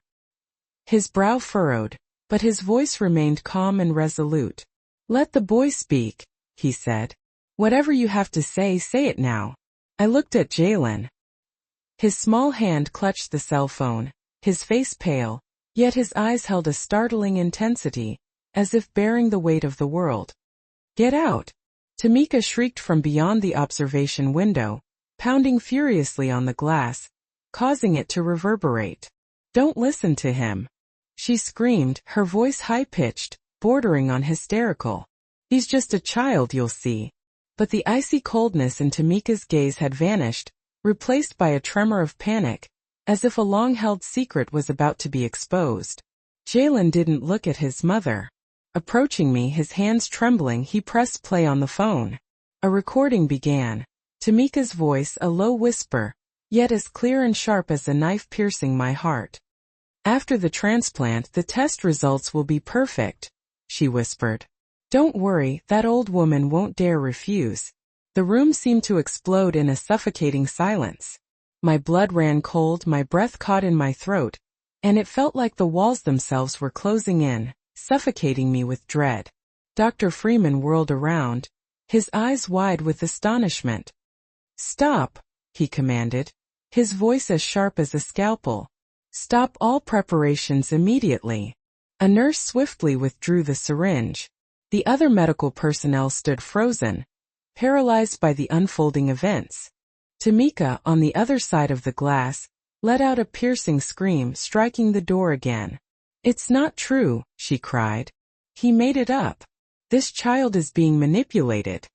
His brow furrowed, but his voice remained calm and resolute. "Let the boy speak," he said. "Whatever you have to say, say it now." I looked at Jalen. His small hand clutched the cell phone, his face pale, yet his eyes held a startling intensity, as if bearing the weight of the world. "Get out!" Tameka shrieked from beyond the observation window, pounding furiously on the glass, causing it to reverberate. "Don't listen to him," she screamed, her voice high-pitched, bordering on hysterical. "He's just a child, you'll see." But the icy coldness in Tameka's gaze had vanished, replaced by a tremor of panic, as if a long-held secret was about to be exposed. Jalen didn't look at his mother. Approaching me, his hands trembling, he pressed play on the phone. A recording began. Tameka's voice, a low whisper, yet as clear and sharp as a knife piercing my heart. "After the transplant, the test results will be perfect," she whispered. "Don't worry, that old woman won't dare refuse." The room seemed to explode in a suffocating silence. My blood ran cold, my breath caught in my throat, and it felt like the walls themselves were closing in, suffocating me with dread. Dr. Freeman whirled around, his eyes wide with astonishment. "Stop," he commanded, his voice as sharp as a scalpel. Stop all preparations immediately. A nurse swiftly withdrew the syringe. The other medical personnel stood frozen, paralyzed by the unfolding events. Tameka, on the other side of the glass, let out a piercing scream, striking the door again. "It's not true," she cried. "He made it up. This child is being manipulated."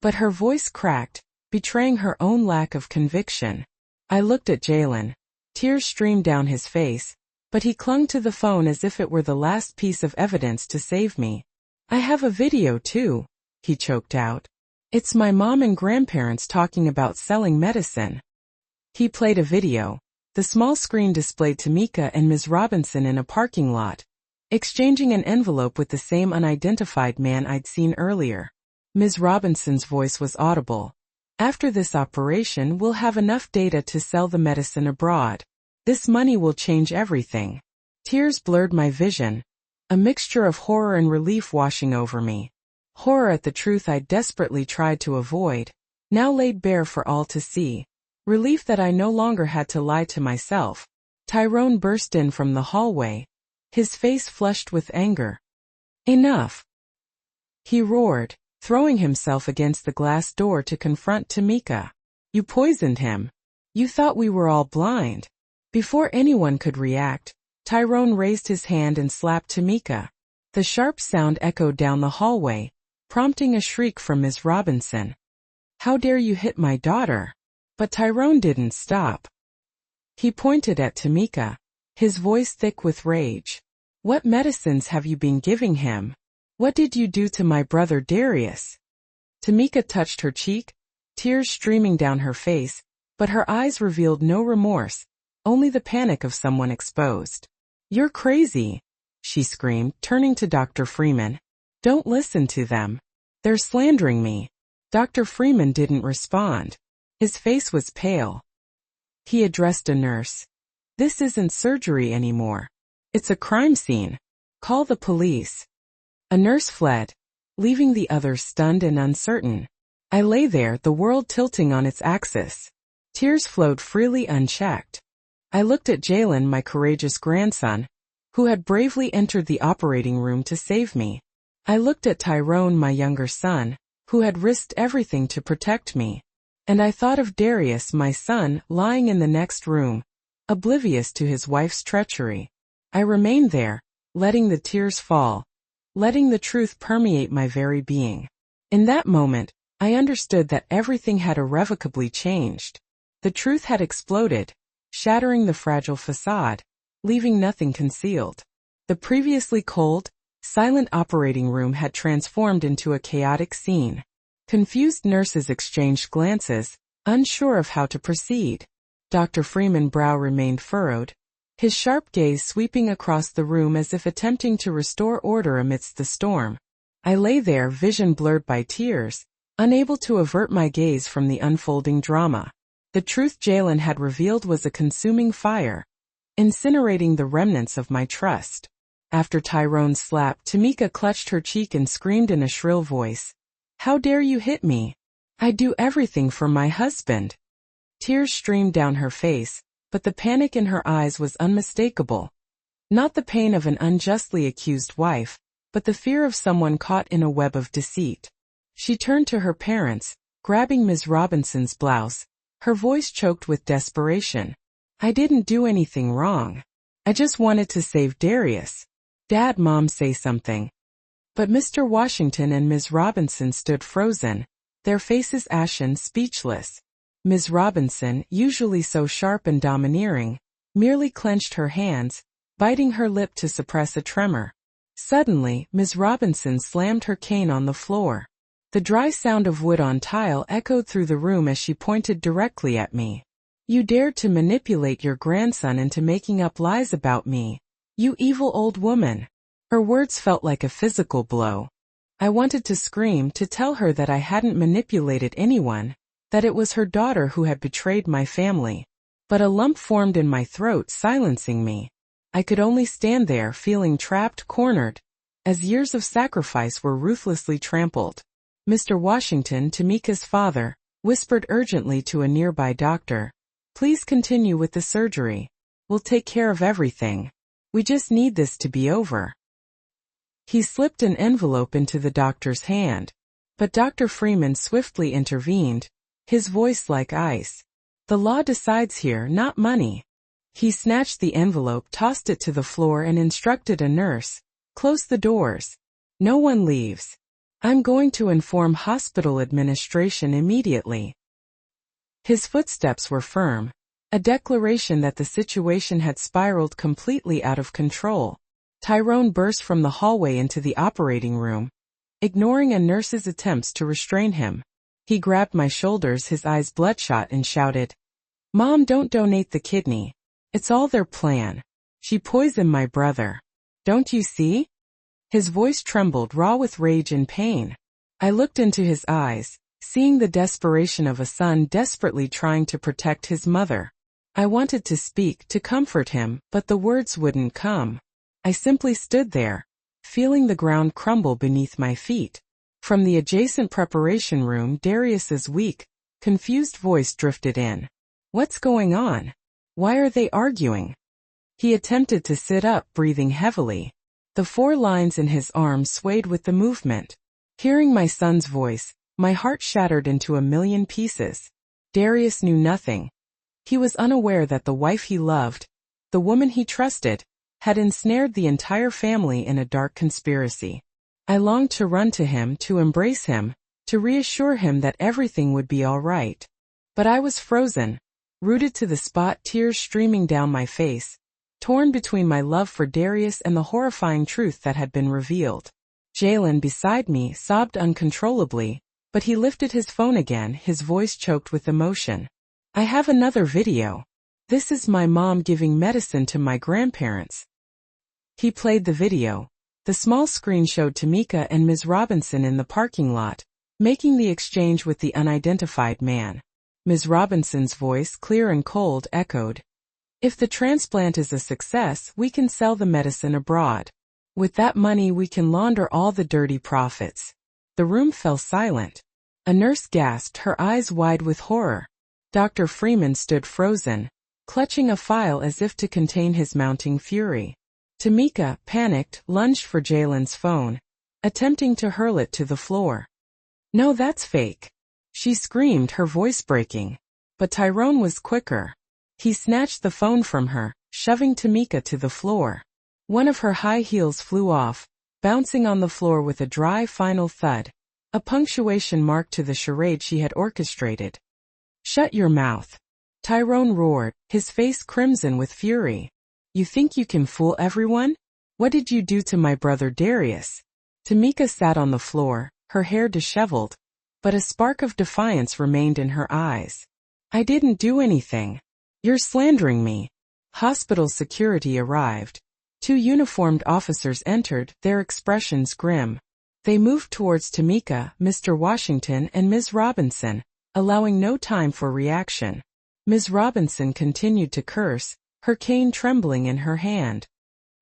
But her voice cracked, betraying her own lack of conviction. I looked at Jalen. Tears streamed down his face, but he clung to the phone as if it were the last piece of evidence to save me. "I have a video too," he choked out. "It's my mom and grandparents talking about selling medicine." He played a video. The small screen displayed Tameka and Ms. Robinson in a parking lot, exchanging an envelope with the same unidentified man I'd seen earlier. Ms. Robinson's voice was audible. "After this operation, we'll have enough data to sell the medicine abroad. This money will change everything." Tears blurred my vision, a mixture of horror and relief washing over me. Horror at the truth I desperately tried to avoid, now laid bare for all to see. Relief that I no longer had to lie to myself. Tyrone burst in from the hallway, his face flushed with anger. "Enough!" he roared, throwing himself against the glass door to confront Tameka. "You poisoned him. You thought we were all blind." Before anyone could react, Tyrone raised his hand and slapped Tameka. The sharp sound echoed down the hallway, prompting a shriek from Ms. Robinson. "How dare you hit my daughter?" But Tyrone didn't stop. He pointed at Tameka, his voice thick with rage. "What medicines have you been giving him? What did you do to my brother Darius?" Tameka touched her cheek, tears streaming down her face, but her eyes revealed no remorse, only the panic of someone exposed. "You're crazy," she screamed, turning to Dr. Freeman. "Don't listen to them. They're slandering me." Dr. Freeman didn't respond. His face was pale. He addressed a nurse. "This isn't surgery anymore. It's a crime scene. Call the police." A nurse fled, leaving the others stunned and uncertain. I lay there, the world tilting on its axis. Tears flowed freely unchecked. I looked at Jalen, my courageous grandson, who had bravely entered the operating room to save me. I looked at Tyrone, my younger son, who had risked everything to protect me. And I thought of Darius, my son, lying in the next room, oblivious to his wife's treachery. I remained there, letting the tears fall, letting the truth permeate my very being. In that moment, I understood that everything had irrevocably changed. The truth had exploded, shattering the fragile facade, leaving nothing concealed. The previously cold, silent operating room had transformed into a chaotic scene. Confused nurses exchanged glances, unsure of how to proceed. Dr. Freeman's brow remained furrowed, his sharp gaze sweeping across the room as if attempting to restore order amidst the storm. I lay there, vision blurred by tears, unable to avert my gaze from the unfolding drama. The truth Jalen had revealed was a consuming fire, incinerating the remnants of my trust. After Tyrone's slap, Tameka clutched her cheek and screamed in a shrill voice, "How dare you hit me? I do everything for my husband." Tears streamed down her face, but the panic in her eyes was unmistakable. Not the pain of an unjustly accused wife, but the fear of someone caught in a web of deceit. She turned to her parents, grabbing Ms. Robinson's blouse, her voice choked with desperation. "I didn't do anything wrong. I just wanted to save Darius. Dad, Mom, say something." But Mr. Washington and Ms. Robinson stood frozen, their faces ashen, speechless. Ms. Robinson, usually so sharp and domineering, merely clenched her hands, biting her lip to suppress a tremor. Suddenly, Ms. Robinson slammed her cane on the floor. The dry sound of wood on tile echoed through the room as she pointed directly at me. "You dared to manipulate your grandson into making up lies about me. You evil old woman." Her words felt like a physical blow. I wanted to scream, to tell her that I hadn't manipulated anyone, that it was her daughter who had betrayed my family. But a lump formed in my throat, silencing me. I could only stand there, feeling trapped, cornered, as years of sacrifice were ruthlessly trampled. Mr. Washington, Tameka's father, whispered urgently to a nearby doctor, "Please continue with the surgery." We'll take care of everything. We just need this to be over." He slipped an envelope into the doctor's hand, but Dr. Freeman swiftly intervened, his voice like ice. "The law decides here, not money." He snatched the envelope, tossed it to the floor, and instructed a nurse, "Close the doors. No one leaves. I'm going to inform hospital administration immediately." His footsteps were firm, a declaration that the situation had spiraled completely out of control. Tyrone burst from the hallway into the operating room, ignoring a nurse's attempts to restrain him. He grabbed my shoulders, his eyes bloodshot, and shouted, "Mom, don't donate the kidney. It's all their plan. She poisoned my brother. Don't you see?" His voice trembled, raw with rage and pain. I looked into his eyes, seeing the desperation of a son desperately trying to protect his mother. I wanted to speak, to comfort him, but the words wouldn't come. I simply stood there, feeling the ground crumble beneath my feet. From the adjacent preparation room, Darius's weak, confused voice drifted in. "What's going on? Why are they arguing?" He attempted to sit up, breathing heavily. The 4 lines in his arm swayed with the movement. Hearing my son's voice, my heart shattered into a million pieces. Darius knew nothing. He was unaware that the wife he loved, the woman he trusted, had ensnared the entire family in a dark conspiracy. I longed to run to him, to embrace him, to reassure him that everything would be all right. But I was frozen, rooted to the spot, tears streaming down my face, torn between my love for Darius and the horrifying truth that had been revealed. Jalen, beside me, sobbed uncontrollably, but he lifted his phone again, his voice choked with emotion. "I have another video. This is my mom giving medicine to my grandparents." He played the video. The small screen showed Tameka and Ms. Robinson in the parking lot, making the exchange with the unidentified man. Ms. Robinson's voice, clear and cold, echoed, "If the transplant is a success, we can sell the medicine abroad. With that money we can launder all the dirty profits." The room fell silent. A nurse gasped, her eyes wide with horror. Dr. Freeman stood frozen, clutching a file as if to contain his mounting fury. Tameka, panicked, lunged for Jalen's phone, attempting to hurl it to the floor. "No, that's fake," she screamed, her voice breaking. But Tyrone was quicker. He snatched the phone from her, shoving Tameka to the floor. One of her high heels flew off, bouncing on the floor with a dry final thud, a punctuation mark to the charade she had orchestrated. "Shut your mouth," Tyrone roared, his face crimson with fury. "You think you can fool everyone? What did you do to my brother Darius?" Tameka sat on the floor, her hair disheveled, but a spark of defiance remained in her eyes. "I didn't do anything. You're slandering me." Hospital security arrived. 2 uniformed officers entered, their expressions grim. They moved towards Tameka, Mr. Washington, and Ms. Robinson, allowing no time for reaction. Ms. Robinson continued to curse, her cane trembling in her hand.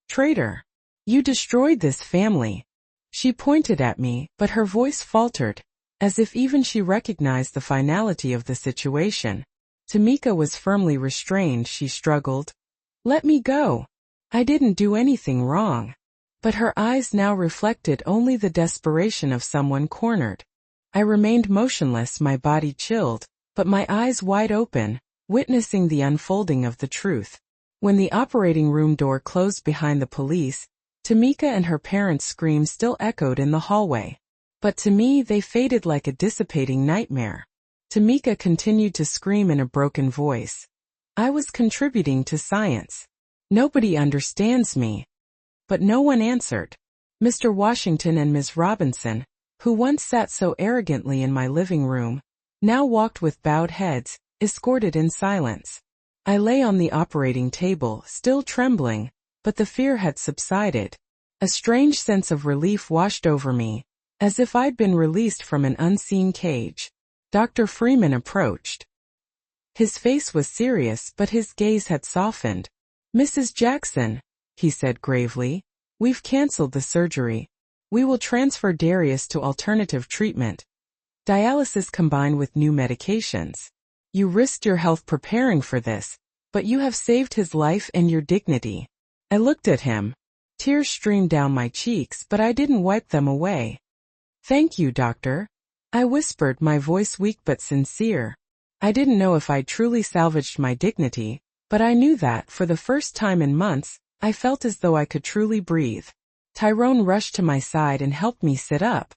"Traitor! You destroyed this family." She pointed at me, but her voice faltered, as if even she recognized the finality of the situation. Tameka was firmly restrained. She struggled. "Let me go. I didn't do anything wrong." But her eyes now reflected only the desperation of someone cornered. I remained motionless, my body chilled, but my eyes wide open, witnessing the unfolding of the truth. When the operating room door closed behind the police, Tameka and her parents' screams still echoed in the hallway. But to me they faded like a dissipating nightmare. Tameka continued to scream in a broken voice. I was contributing to science. Nobody understands me. But no one answered. Mr. Washington and Ms. Robinson, who once sat so arrogantly in my living room, now walked with bowed heads, escorted in silence. I lay on the operating table, still trembling, but the fear had subsided. A strange sense of relief washed over me, as if I'd been released from an unseen cage. Dr. Freeman approached. His face was serious, but his gaze had softened. "Mrs. Jackson," he said gravely, "we've canceled the surgery. We will transfer Darius to alternative treatment. Dialysis combined with new medications. You risked your health preparing for this, but you have saved his life and your dignity. I looked at him. Tears streamed down my cheeks, but I didn't wipe them away. Thank you, doctor. I whispered, my voice weak but sincere. I didn't know if I'd truly salvaged my dignity, but I knew that, for the first time in months, I felt as though I could truly breathe. Tyrone rushed to my side and helped me sit up.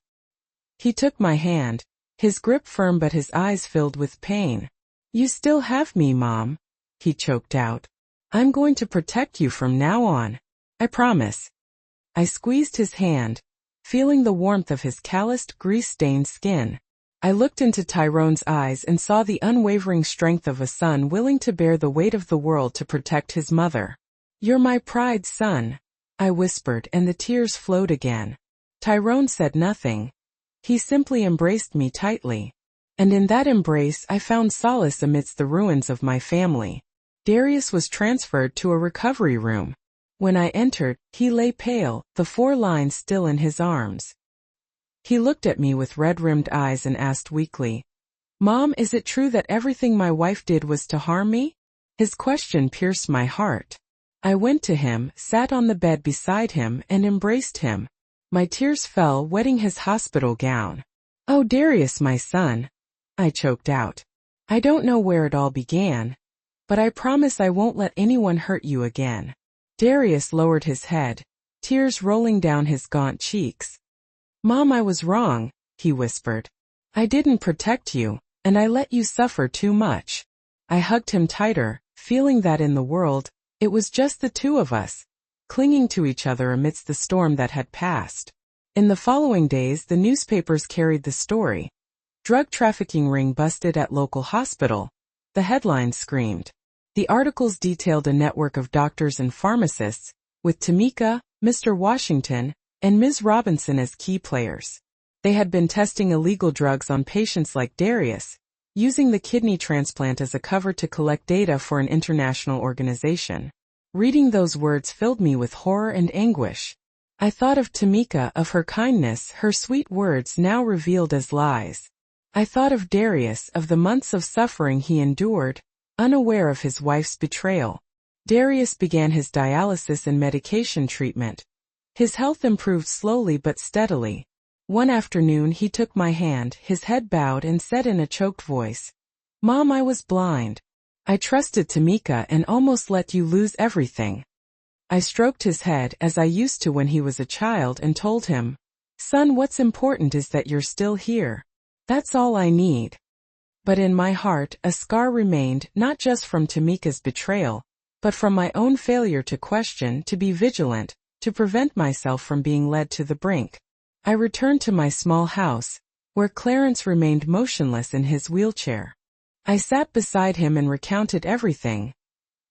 He took my hand, his grip firm but his eyes filled with pain. You still have me, Mom, he choked out. I'm going to protect you from now on. I promise. I squeezed his hand, feeling the warmth of his calloused, grease-stained skin. I looked into Tyrone's eyes and saw the unwavering strength of a son willing to bear the weight of the world to protect his mother. You're my pride, son, I whispered, and the tears flowed again. Tyrone said nothing. He simply embraced me tightly. And in that embrace I found solace amidst the ruins of my family. Darius was transferred to a recovery room. When I entered, he lay pale, the 4 lines still in his arms. He looked at me with red-rimmed eyes and asked weakly, Mom, is it true that everything my wife did was to harm me? His question pierced my heart. I went to him, sat on the bed beside him, and embraced him. My tears fell, wetting his hospital gown. Oh, Darius, my son, I choked out. I don't know where it all began, but I promise I won't let anyone hurt you again. Darius lowered his head, tears rolling down his gaunt cheeks. Mom, I was wrong, he whispered. I didn't protect you, and I let you suffer too much. I hugged him tighter, feeling that in the world, it was just the two of us, clinging to each other amidst the storm that had passed. In the following days, the newspapers carried the story. Drug trafficking ring busted at local hospital. The headlines screamed. The articles detailed a network of doctors and pharmacists, with Tameka, Mr. Washington, and Ms. Robinson as key players. They had been testing illegal drugs on patients like Darius, using the kidney transplant as a cover to collect data for an international organization. Reading those words filled me with horror and anguish. I thought of Tameka, of her kindness, her sweet words now revealed as lies. I thought of Darius, of the months of suffering he endured, unaware of his wife's betrayal. Darius began his dialysis and medication treatment. His health improved slowly but steadily. One afternoon he took my hand, his head bowed, and said in a choked voice, Mom, I was blind. I trusted Tameka and almost let you lose everything. I stroked his head as I used to when he was a child and told him, Son, what's important is that you're still here. That's all I need. But in my heart, a scar remained, not just from Tameka's betrayal, but from my own failure to question, to be vigilant, to prevent myself from being led to the brink. I returned to my small house, where Clarence remained motionless in his wheelchair. I sat beside him and recounted everything,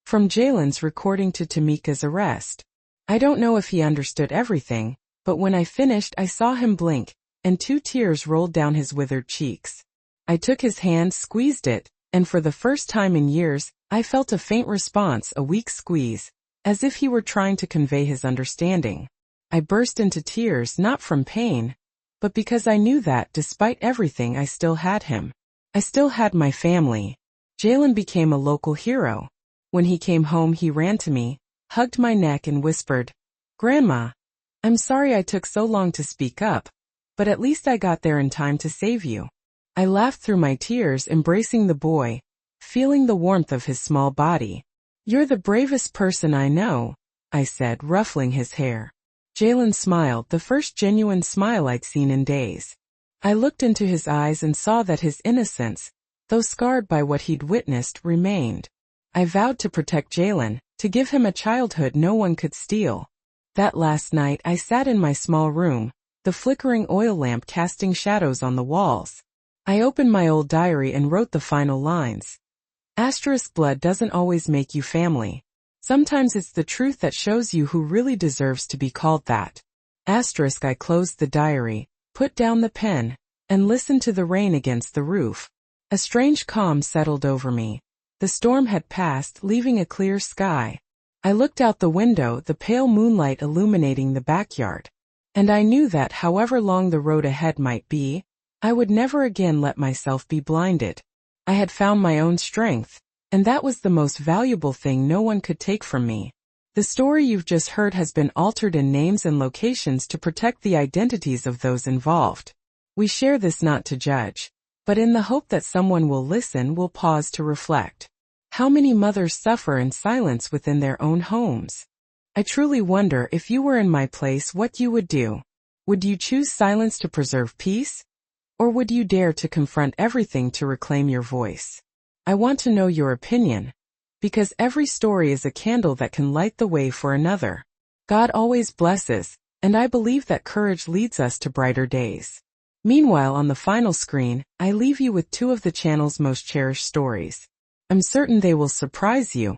from Jalen's recording to Tameka's arrest. I don't know if he understood everything, but when I finished I saw him blink, and 2 tears rolled down his withered cheeks. I took his hand, squeezed it, and for the first time in years, I felt a faint response, a weak squeeze, as if he were trying to convey his understanding. I burst into tears, not from pain, but because I knew that, despite everything, I still had him. I still had my family. Jalen became a local hero. When he came home, he ran to me, hugged my neck and whispered, Grandma, I'm sorry I took so long to speak up, but at least I got there in time to save you. I laughed through my tears, embracing the boy, feeling the warmth of his small body. You're the bravest person I know, I said, ruffling his hair. Jalen smiled, the first genuine smile I'd seen in days. I looked into his eyes and saw that his innocence, though scarred by what he'd witnessed, remained. I vowed to protect Jalen, to give him a childhood no one could steal. That last night I sat in my small room, the flickering oil lamp casting shadows on the walls. I opened my old diary and wrote the final lines. Blood doesn't always make you family. Sometimes it's the truth that shows you who really deserves to be called that. I closed the diary, put down the pen, and listened to the rain against the roof. A strange calm settled over me. The storm had passed, leaving a clear sky. I looked out the window, the pale moonlight illuminating the backyard. And I knew that however long the road ahead might be, I would never again let myself be blinded. I had found my own strength. And that was the most valuable thing no one could take from me. The story you've just heard has been altered in names and locations to protect the identities of those involved. We share this not to judge, but in the hope that someone will listen, will pause to reflect. How many mothers suffer in silence within their own homes? I truly wonder, if you were in my place, what you would do. Would you choose silence to preserve peace? Or would you dare to confront everything to reclaim your voice? I want to know your opinion, because every story is a candle that can light the way for another. God always blesses, and I believe that courage leads us to brighter days. Meanwhile, on the final screen, I leave you with two of the channel's most cherished stories. I'm certain they will surprise you,